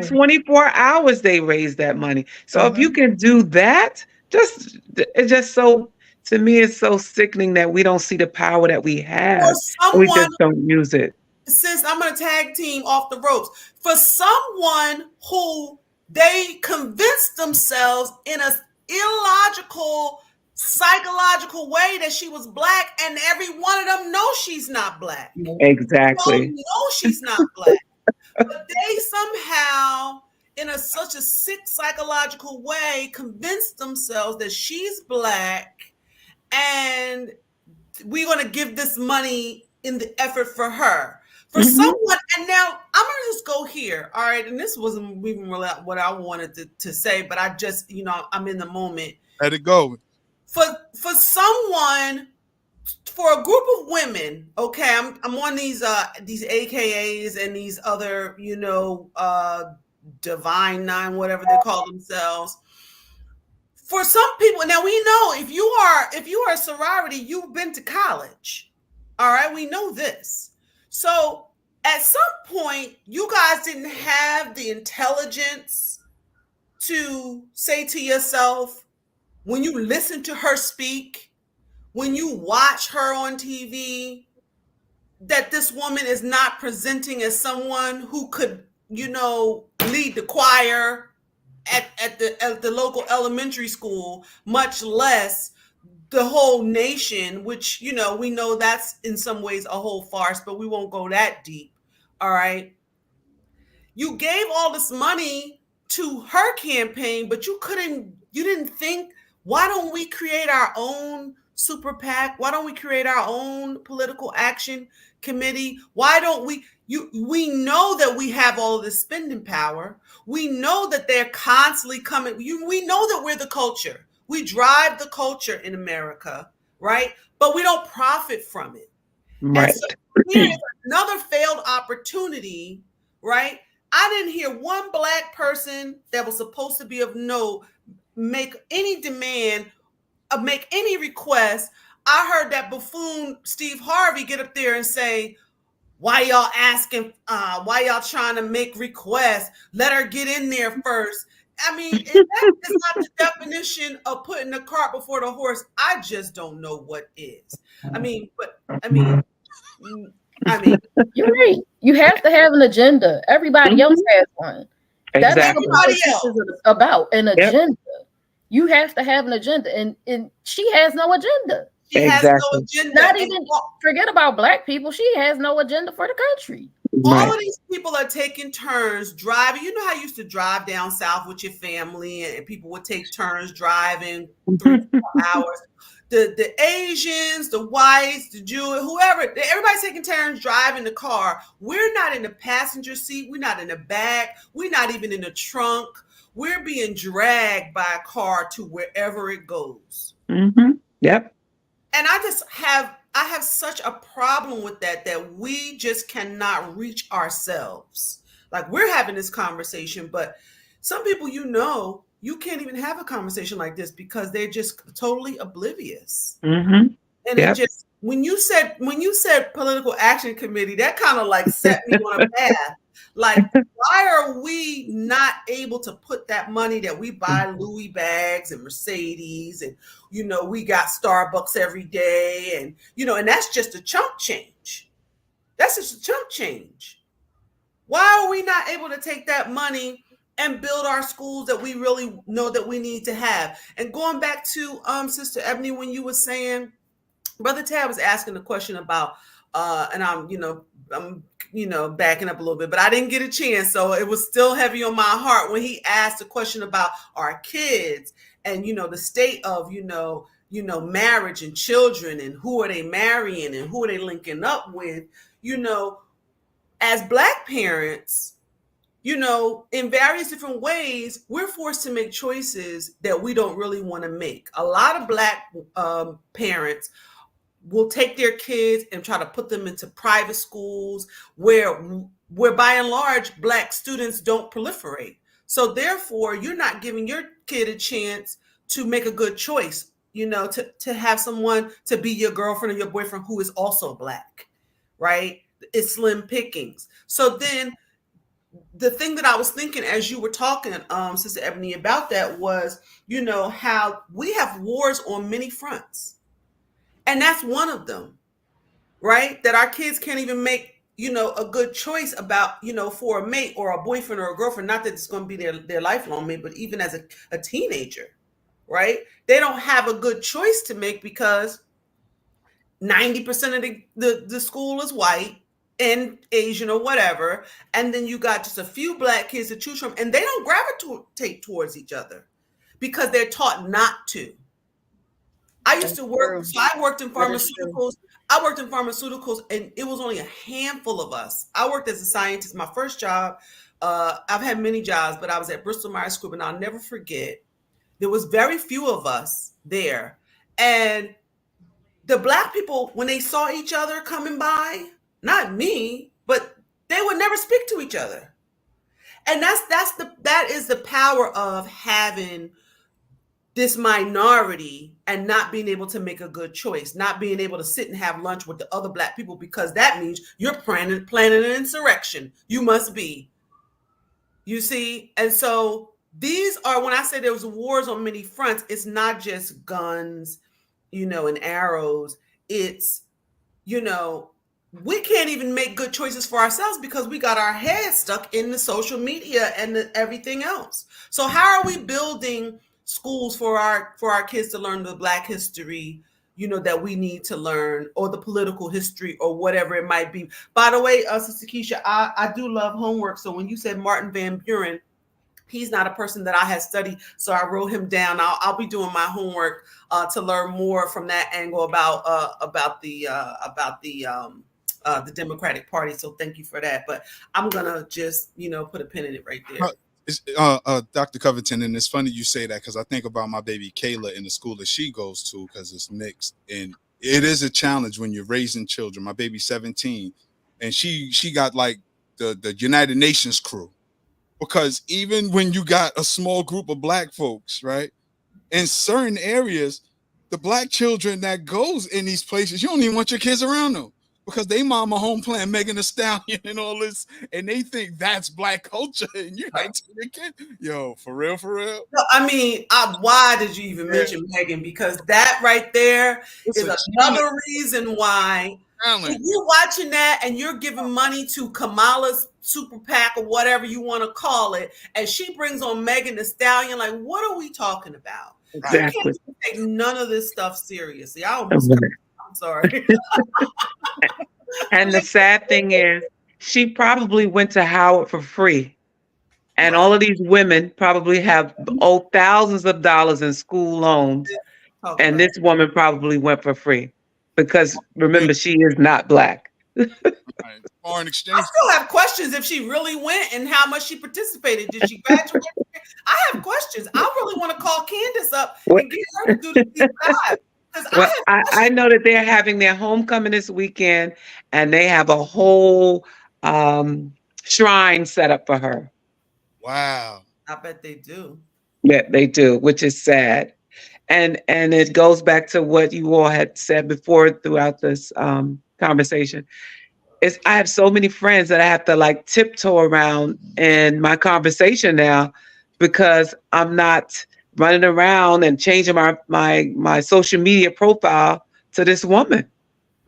24 hours, they raised that money. So if you can do that, it's just so, to me, it's so sickening that we don't see the power that we have. We just don't use it. Sis, I'm going to tag team off the ropes. For someone who they convinced themselves in an illogical, psychological way that she was Black, and every one of them knows she's not Black. Exactly. No, she's not Black. But they somehow, in such a sick psychological way, convinced themselves that she's Black, and we're going to give this money in the effort for her. For someone, and now I'm going to just go here, all right? And this wasn't even really what I wanted to say, but I just, I'm in the moment. Let it go. For someone for a group of women, okay, I'm on these AKAs and these other, divine nine, whatever they call themselves. For some people, now we know if you are a sorority, you've been to college. All right, we know this. So at some point, you guys didn't have the intelligence to say to yourself, when you listen to her speak, when you watch her on TV, that this woman is not presenting as someone who could, lead the choir at the local elementary school, much less the whole nation, which, we know that's in some ways a whole farce, but we won't go that deep. All right. You gave all this money to her campaign, but you didn't think, why don't we create our own super PAC? Why don't we create our own political action committee? Why don't we know that we have all of this spending power. We know that they're constantly coming. We know that we're the culture. We drive the culture in America, right? But we don't profit from it. Right. And so here's another failed opportunity, right? I didn't hear one Black person that was supposed to be of note make any demand, make any request. I heard that buffoon Steve Harvey get up there and say, why y'all asking, why y'all trying to make requests? Let her get in there first. I mean, if that is not the definition of putting the cart before the horse, I just don't know what is. I mean, you're right. You have to have an agenda. Everybody else has one. Exactly. That's what politics is about, an agenda. You have to have an agenda, and she has no agenda. She has no agenda. Not even forget about Black people. She has no agenda for the country. All of these people are taking turns driving. You know how you used to drive down south with your family, and people would take turns driving 3 4 hours. The Asians, the whites, the Jews, whoever, everybody's taking turns driving the car. We're not in the passenger seat. We're not in the back. We're not even in the trunk. We're being dragged by a car to wherever it goes. Mm-hmm. Yep. And I have such a problem with that we just cannot reach ourselves. Like, we're having this conversation, but some people, you can't even have a conversation like this because they're just totally oblivious. Mm-hmm. And it just, when you said political action committee, that kind of like set me on a path. Like, why are we not able to put that money that we buy Louis bags and Mercedes and, we got Starbucks every day and, and that's just a chump change. That's just a chump change. Why are we not able to take that money and build our schools that we really know that we need to have? And going back to Sister Ebony, when you were saying, Brother Tab was asking a question about, and I'm backing up a little bit, but I didn't get a chance. So it was still heavy on my heart when he asked a question about our kids and, the state of, marriage and children and who are they marrying and who are they linking up with, as Black parents, in various different ways, we're forced to make choices that we don't really want to make. A lot of Black parents will take their kids and try to put them into private schools where by and large, Black students don't proliferate. So therefore, you're not giving your kid a chance to make a good choice, to have someone to be your girlfriend or your boyfriend who is also Black, right? It's slim pickings. So then the thing that I was thinking as you were talking, Sister Ebony, about that was, how we have wars on many fronts. And that's one of them, right? That our kids can't even make, a good choice about, for a mate or a boyfriend or a girlfriend. Not that it's going to be their lifelong mate, but even as a teenager, right? They don't have a good choice to make because 90% of the school is white and Asian or whatever. And then you got just a few Black kids to choose from, and they don't gravitate towards each other because they're taught not to. I used to work, so I worked in pharmaceuticals. And it was only a handful of us. I worked as a scientist. My first job, I've had many jobs, but I was at Bristol Myers Squibb, and I'll never forget, there was very few of us there. And the Black people, when they saw each other coming by, not me, but they would never speak to each other. And that is the power of having this minority and not being able to make a good choice, not being able to sit and have lunch with the other Black people, because that means you're planning an insurrection. You must be. You see? And so these are, when I say there was wars on many fronts, it's not just guns, and arrows. It's, we can't even make good choices for ourselves because we got our heads stuck in the social media and everything else. So how are we building schools for our kids to learn the Black history, that we need to learn, or the political history, or whatever it might be? By the way, Sister Keisha, I do love homework. So when you said Martin Van Buren, he's not a person that I had studied, so I wrote him down. I'll be doing my homework to learn more from that angle about the Democratic Party. So thank you for that. But I'm gonna just put a pin in it right there. Dr. Covington, and it's funny you say that, because I think about my baby Kayla in the school that she goes to, because it's mixed, and it is a challenge when you're raising children. My baby's 17, and she got like the United Nations crew, because even when you got a small group of Black folks, right, in certain areas, the Black children that goes in these places, you don't even want your kids around them, because they mama home playing Megan Thee Stallion and all this, and they think that's Black culture, and you're like, to the kid, yo, for real. No, I mean, why did you even mention Megan? Because that right there is another reason why. If you're watching that and you're giving money to Kamala's super PAC or whatever you want to call it, and she brings on Megan Thee Stallion, like, what are we talking about? Exactly. You can't take none of this stuff seriously. I'm sorry. And the sad thing is, she probably went to Howard for free. And all of these women probably have owed thousands of dollars in school loans. And this woman probably went for free. Because remember, she is not Black. Foreign exchange. I still have questions if she really went and how much she participated. Did she graduate? I have questions. I really want to call Candace up and get her to do the deep dive. Well, I know that they're having their homecoming this weekend, and they have a whole shrine set up for her. Wow. I bet they do. Yeah, they do, which is sad. And it goes back to what you all had said before throughout this conversation. I have so many friends that I have to like tiptoe around in my conversation now, because I'm not running around and changing my social media profile to this woman.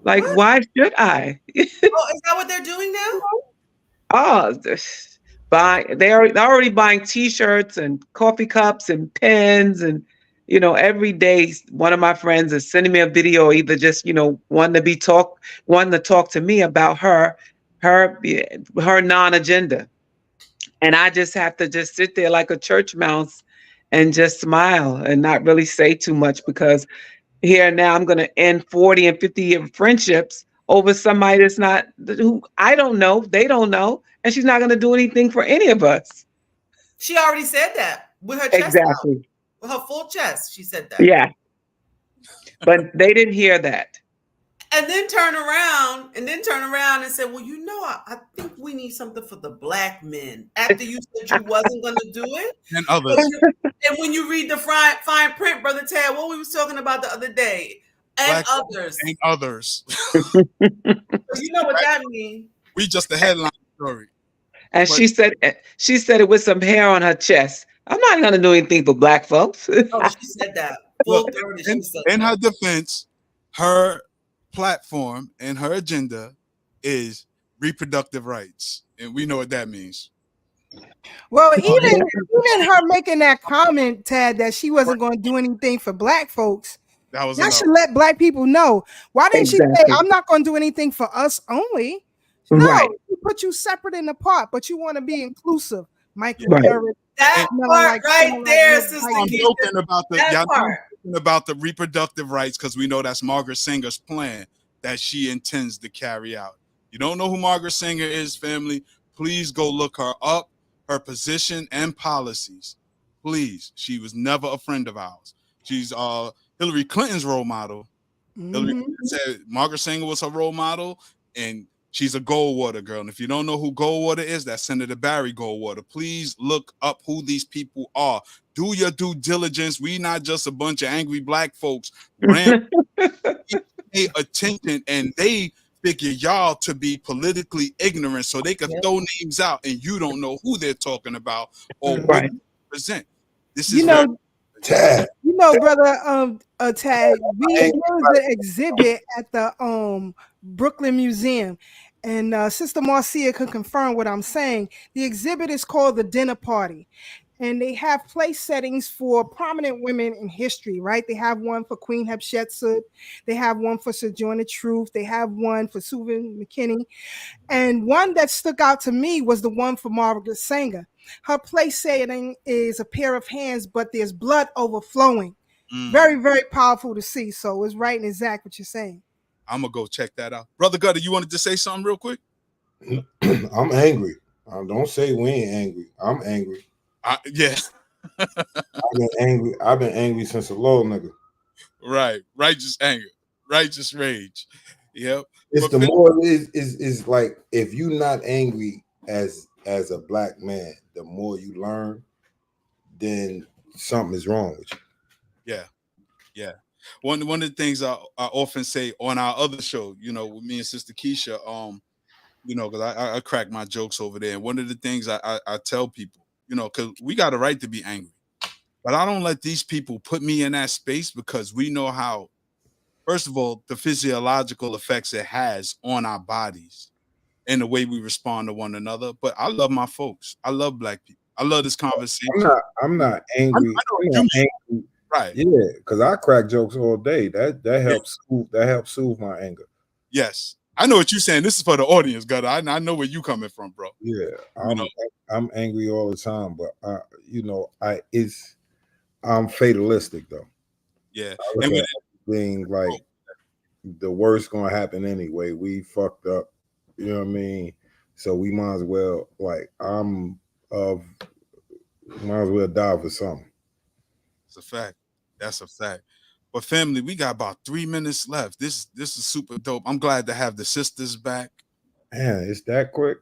Like, why should I? Oh, is that what they're doing now? Oh, they're already buying T-shirts and coffee cups and pens, and every day one of my friends is sending me a video, either just wanting to talk to me about her non-agenda, and I just have to just sit there like a church mouse and just smile and not really say too much, because here now I'm going to end 40 and 50-year friendships over somebody that's not, who I don't know, they don't know, and she's not going to do anything for any of us. She already said that with her chest Exactly. out. With her full chest, she said that. Yeah. But they didn't hear that. And then turn around and say, well, I think we need something for the Black men. After you said you wasn't going to do it. And others. And when you read the fine print, Brother Tad, what we was talking about the other day, and others. And others. So you know what that means. We just the headline story. And she said it with some hair on her chest. I'm not going to do anything for Black folks. Oh, she said that. Look, in her defense, her platform and her agenda is reproductive rights, and we know what that means. Well, even her making that comment, Tad, that she wasn't going to do anything for Black folks, that should let Black people know. Why didn't she say, I'm not going to do anything for us only? No, she put you separate and apart, but you want to be inclusive. Michael Garrett. That part right there, Sister Keisha. About the reproductive rights, because we know that's Margaret Sanger's plan that she intends to carry out. You don't know who Margaret Sanger is, family? Please go look her up, her position and policies. Please. She was never a friend of ours. She's Hillary Clinton's role model, Hillary Mhm. said Margaret Sanger was her role model, and she's a Goldwater girl. And if you don't know who Goldwater is, that's Senator Barry Goldwater. Please look up who these people are. Do your due diligence. We not just a bunch of angry black folks. Pay attention, and they figure y'all to be politically ignorant, so they could Yep. throw names out, and you don't know who they're talking about or what Right. they present. This You is know, Tad. brother, Tad, Hey, there was an exhibit at the Brooklyn Museum, and Sister Marcia could confirm what I'm saying. The exhibit is called The Dinner Party, and they have place settings for prominent women in history, right? They have one for Queen Hatshepsut, they have one for Sojourner Truth, they have one for Susan McKinney, and one that stuck out to me was the one for Margaret Sanger. Her place setting is a pair of hands, but there's blood overflowing. Very, very powerful to see. So it's right and exact what you're saying. I'm gonna go check that out. Brother Gutter, you wanted to say something real quick? I'm angry. Don't say we ain't angry. I'm angry. Yeah. I've been angry. I've been angry since a little nigga. Right. Righteous anger. Righteous rage. Yep. It's But the more is like if you're not angry as a black man, the more you learn, then something is wrong with you. yeah. Yeah. One of the things I often say on our other show, you know, with me and Sister Keisha, you know, because I crack my jokes over there. And one of the things I tell people, you know, because we got a right to be angry, but I don't let these people put me in that space because we know how, first of all, the physiological effects it has on our bodies and the way we respond to one another. But I love my folks. I love black people. I love this conversation. I'm not angry. I know I'm you not angry. right. Yeah, because I crack jokes all day. That helps soothe my anger. Yes. I know what you're saying. This is for the audience, Gutter. I know where you coming from, bro. Yeah, You know? I'm angry all the time, but I'm fatalistic though. Yeah. I look And at everything like the worst gonna happen anyway. We fucked up, you know what I mean? So we might as well might as well die for something. it's a fact. That's a fact. But family, we got about 3 minutes left. This is super dope. I'm glad to have the sisters back. Man, it's that quick.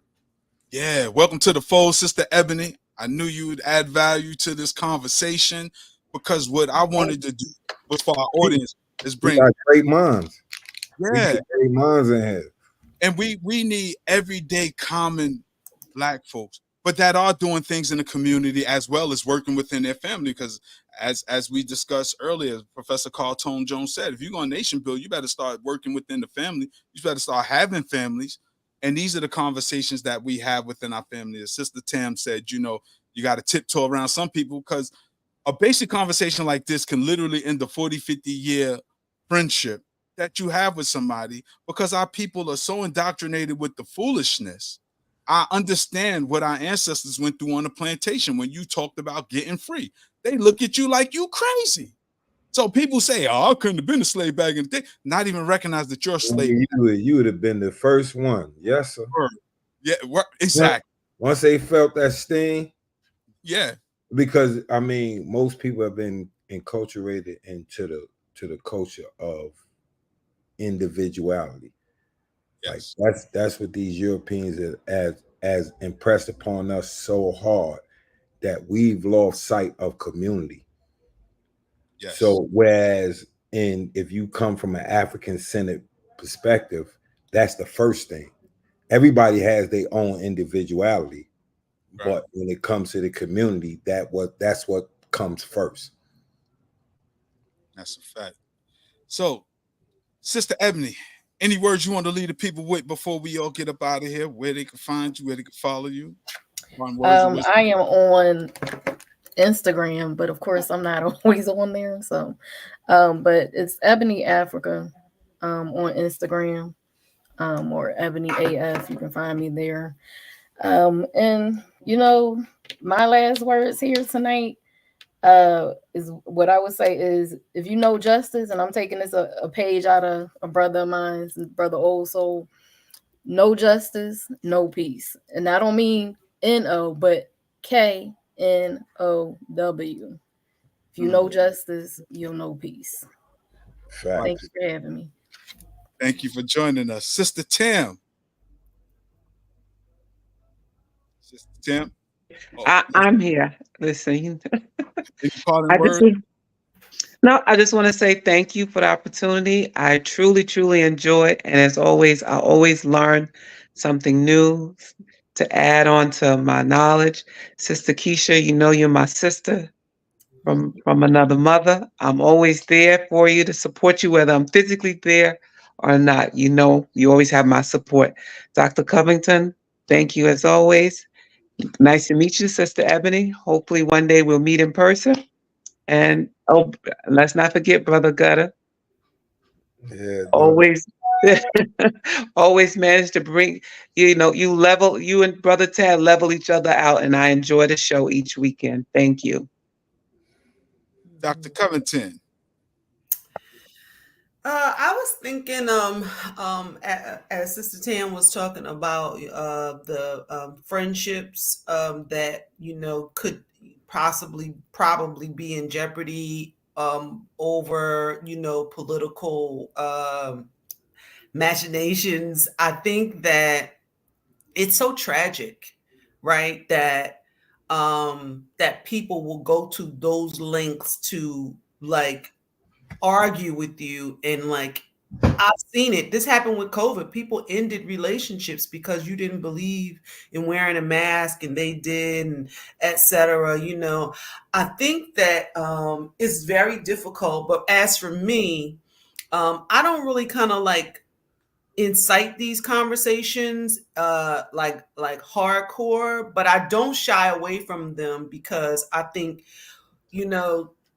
Yeah, welcome to the fold, Sister Ebony. I knew you would add value to this conversation because what I wanted to do was for our audience is We bring got great minds. We yeah, get great minds in here. and we need everyday common black folks, but that are doing things in the community as well as working within their family. Because as we discussed earlier, Professor Carl Tone Jones said, if you're going to nation build, you better start working within the family. You better start having families. And these are the conversations that we have within our family. As Sister Tam said, you know, you got to tiptoe around some people because a basic conversation like this can literally end a 40, 50-year friendship that you have with somebody because our people are so indoctrinated with the foolishness. I understand what our ancestors went through on the plantation when you talked about getting free. They look at you like you crazy. So people say, oh, I couldn't have been a slave back in the day. Not even recognize that you're a slave. You would have been the first one. Yes, sir. Yeah, exactly. Once they felt that sting. Yeah. Because I mean, most people have been enculturated into the culture of individuality. Yes. Like that's what these Europeans as impressed upon us so hard that we've lost sight of community. Yes. So whereas if you come from an African-centered perspective, that's the first thing. Everybody has their own individuality. Right. But when it comes to the community, that's what comes first. That's a fact. So, Sister Ebony, any words you want to leave the people with before we all get up out of here? Where they can find you, where they can follow you? I am on Instagram, but of course I'm not always on there. So, but it's Ebony Africa on Instagram, or Ebony AF. You can find me there. And you know, my last words here tonight is what I would say is, if you know justice, and I'm taking this a page out of a brother of mine, Brother Old Soul, no justice, no peace. And I don't mean N-O, but KNOW. If you know justice, you'll know peace. Fact. Thank you for having me. Thank you for joining us. Sister Tim. Sister Tim. Oh, I'm here. Listen, any parting I just word? no, I just want to say thank you for the opportunity. I truly, truly enjoy it, and as always, I always learn something new to add on to my knowledge. Sister Keisha, you know you're my sister from another mother. I'm always there for you to support you, whether I'm physically there or not. You know, you always have my support. Dr. Covington, thank you as always. Nice to meet you, Sister Ebony. Hopefully one day we'll meet in person. And oh, let's not forget Brother Gutter. Yeah, no. Always always manage to bring, you and Brother Tad level each other out, and I enjoy the show each weekend. Thank you. Dr. Covington. I was thinking, as Sister Tam was talking about the friendships that could probably be in jeopardy over political machinations. I think that it's so tragic, right? That people will go to those lengths to like argue with you, and like I've seen it. This happened with COVID. People ended relationships because you didn't believe in wearing a mask and they did, and etc. I think that it's very difficult. But as for me, I don't really kind of like incite these conversations like hardcore, but I don't shy away from them because I think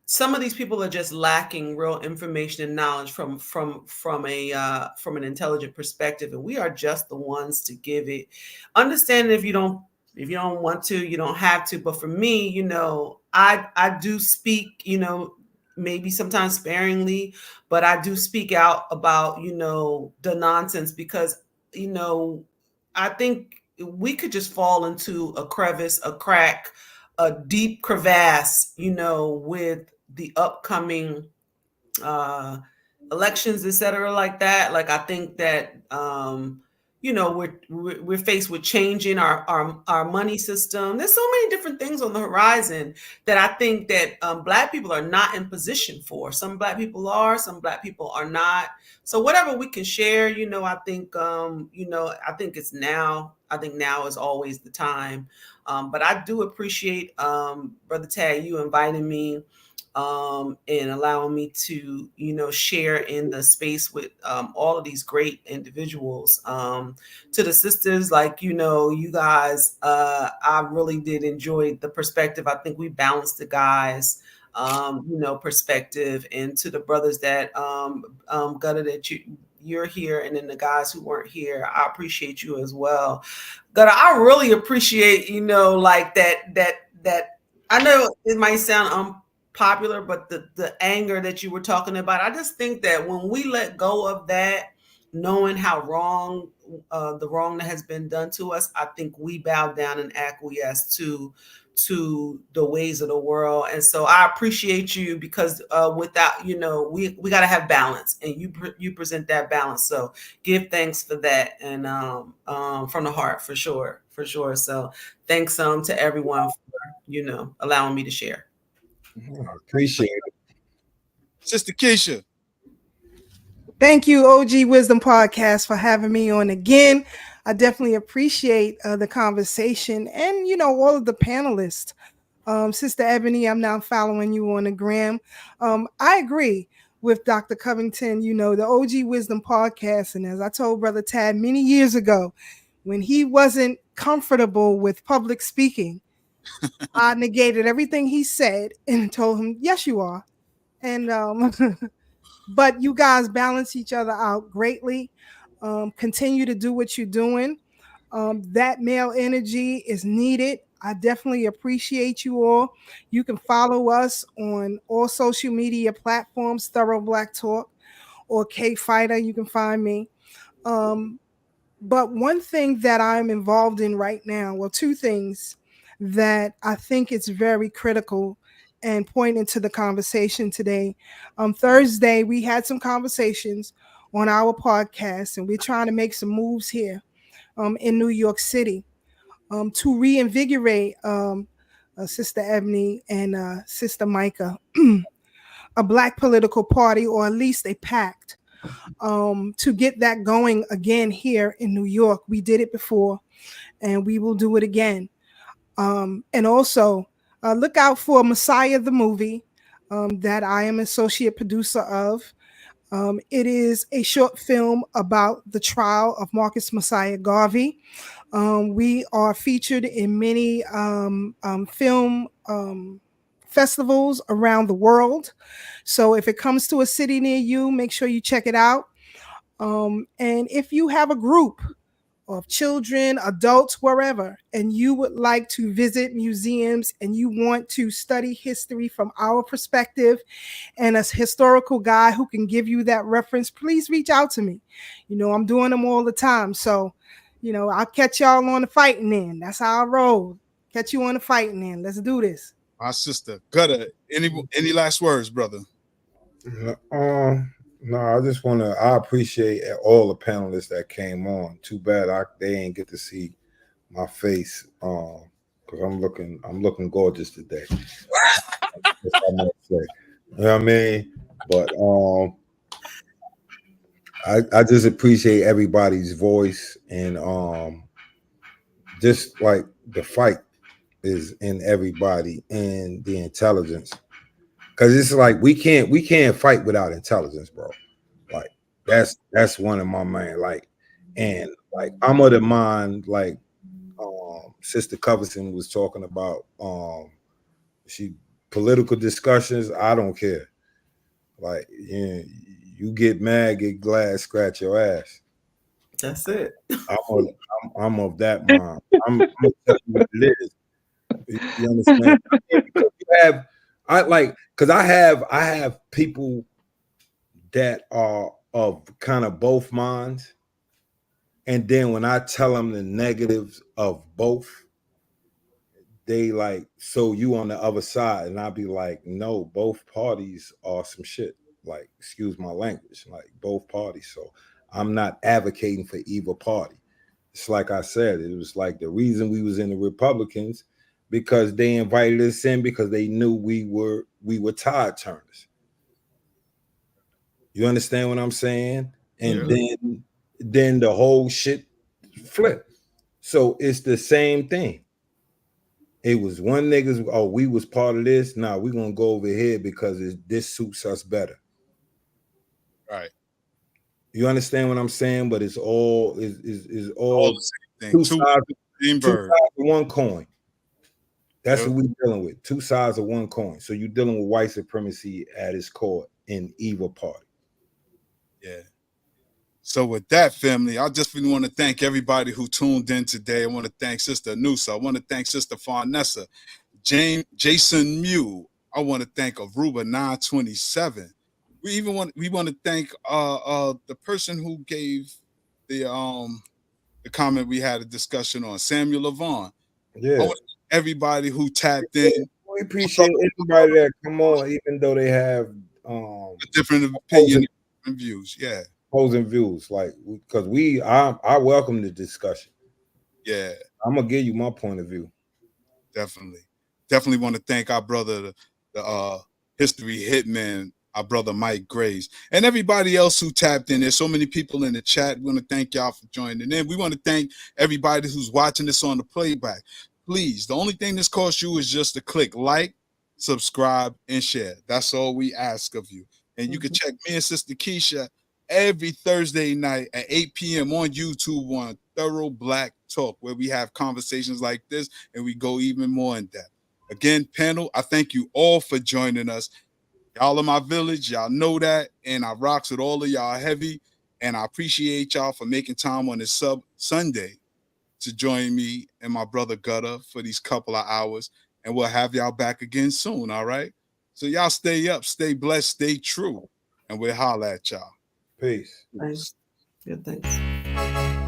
some of these people are just lacking real information and knowledge from an intelligent perspective, and we are just the ones to give it. Understanding if you don't want to, you don't have to. But for me, I do speak, maybe sometimes sparingly, but I do speak out about the nonsense because I think we could just fall into a crevice, a crack, a deep crevasse, with the upcoming uh, elections, et cetera, like that. Like I think that we're faced with changing our money system. There's so many different things on the horizon that I think that Black people are not in position for. Some Black people are, some Black people are not. So whatever we can share, I think I think it's now. I think now is always the time. But I do appreciate Brother Tag, you inviting me and allowing me to, share in the space with all of these great individuals. To the sisters, like, you guys, I really did enjoy the perspective. I think we balanced the guys, perspective, and to the brothers that gutted that you're here, and then the guys who weren't here, I appreciate you as well. Gutter, I really appreciate, like that I know it might sound popular, but the anger that you were talking about, I just think that when we let go of that, knowing how wrong the wrong that has been done to us, I think we bow down and acquiesce to the ways of the world. And so I appreciate you because without we got to have balance, and you present that balance. So give thanks for that, and from the heart, for sure. So thanks to everyone for allowing me to share. Appreciate it. Sister Keisha. Thank you, OG Wisdom Podcast, for having me on again. I definitely appreciate the conversation and, all of the panelists. Sister Ebony, I'm now following you on the gram. I agree with Dr. Covington, the OG Wisdom Podcast. And as I told Brother Tad many years ago, when he wasn't comfortable with public speaking, I negated everything he said and told him, yes, you are. And but you guys balance each other out greatly. Continue to do what you're doing. That male energy is needed. I definitely appreciate you all. You can follow us on all social media platforms, Thorough Black Talk or K Fighter. You can find me. But one thing that I'm involved in right now, well, two things that I think it's very critical and point into the conversation today. Thursday, we had some conversations on our podcast, and we're trying to make some moves here in New York City to reinvigorate Sister Ebony and Sister Micah, a Black political party, or at least a pact, to get that going again here in New York. We did it before, and we will do it again. And also, look out for Messiah the movie that I am associate producer of. It is a short film about the trial of Marcus Messiah Garvey. We are featured in many film festivals around the world. So if it comes to a city near you, make sure you check it out. And if you have a group of children, adults, wherever, and you would like to visit museums and you want to study history from our perspective and a historical guy who can give you that reference, please reach out to me. You know, I'm doing them all the time. So, you know, I'll catch y'all on the fighting end. That's how I roll. Catch you on the fighting end. Let's do this. My sister, Gutter, any last words, brother? No, I just want to. I appreciate all the panelists that came on. Too bad they ain't get to see my face, because I'm looking gorgeous today. That's all I'm gonna say. You know what I mean? But I just appreciate everybody's voice, and just like the fight is in everybody and the intelligence. Because it's like we can't fight without intelligence, bro. Like that's one of my main, like, and like I'm of the mind, like Sister Covington was talking about she political discussions. I don't care. Like, yeah, you get mad, get glad, scratch your ass. That's it. I'm of that mind. I'm gonna tell you what it is. You understand? Because I have people that are of kind of both minds, and then when I tell them the negatives of both, they like, so you on the other side, and I'll be like, no, both parties are some shit. Like, excuse my language, like both parties. So I'm not advocating for either party. It's like I said, it was like the reason we was in the Republicans, because they invited us in because they knew we were tide turners. You understand what I'm saying? And then the whole shit flipped. So it's the same thing. It was one niggas, oh, we was part of this. Nah, we're gonna go over here because this suits us better. Right. You understand what I'm saying? But it's all is all the same thing. Two sides of one coin. That's what we're dealing with. Two sides of one coin. So you're dealing with white supremacy at its core in either party. Yeah. So with that, family, I just really want to thank everybody who tuned in today. I want to thank Sister Anusa. I want to thank Sister Farnessa, Jason Mew. I want to thank Aruba 927. We want to thank the person who gave the comment we had a discussion on, Samuel Levon. Yeah. I want to thank everybody who tapped in. We appreciate everybody that come on, even though they have a different opinion, different views. Yeah. Opposing views, like, because I welcome the discussion. Yeah, I'm gonna give you my point of view. Definitely want to thank our brother, the history hitman, our brother Mike Graves, and everybody else who tapped in. There's so many people in the chat. We want to thank y'all for joining in. We want to thank everybody who's watching this on the playback. Please, the only thing this costs you is just to click like, subscribe, and share. That's all we ask of you. And you can check me and Sister Keisha every Thursday night at 8 p.m. on YouTube on Thorough Black Talk, where we have conversations like this and we go even more in depth. Again, panel, I thank you all for joining us. Y'all are my village. Y'all know that. And I rocks with all of y'all heavy. And I appreciate y'all for making time on this Sunday to join me and my brother Gutter for these couple of hours. And we'll have y'all back again soon, all right? So y'all stay up, stay blessed, stay true. And we'll holler at y'all. Peace. Thanks. Good, thanks.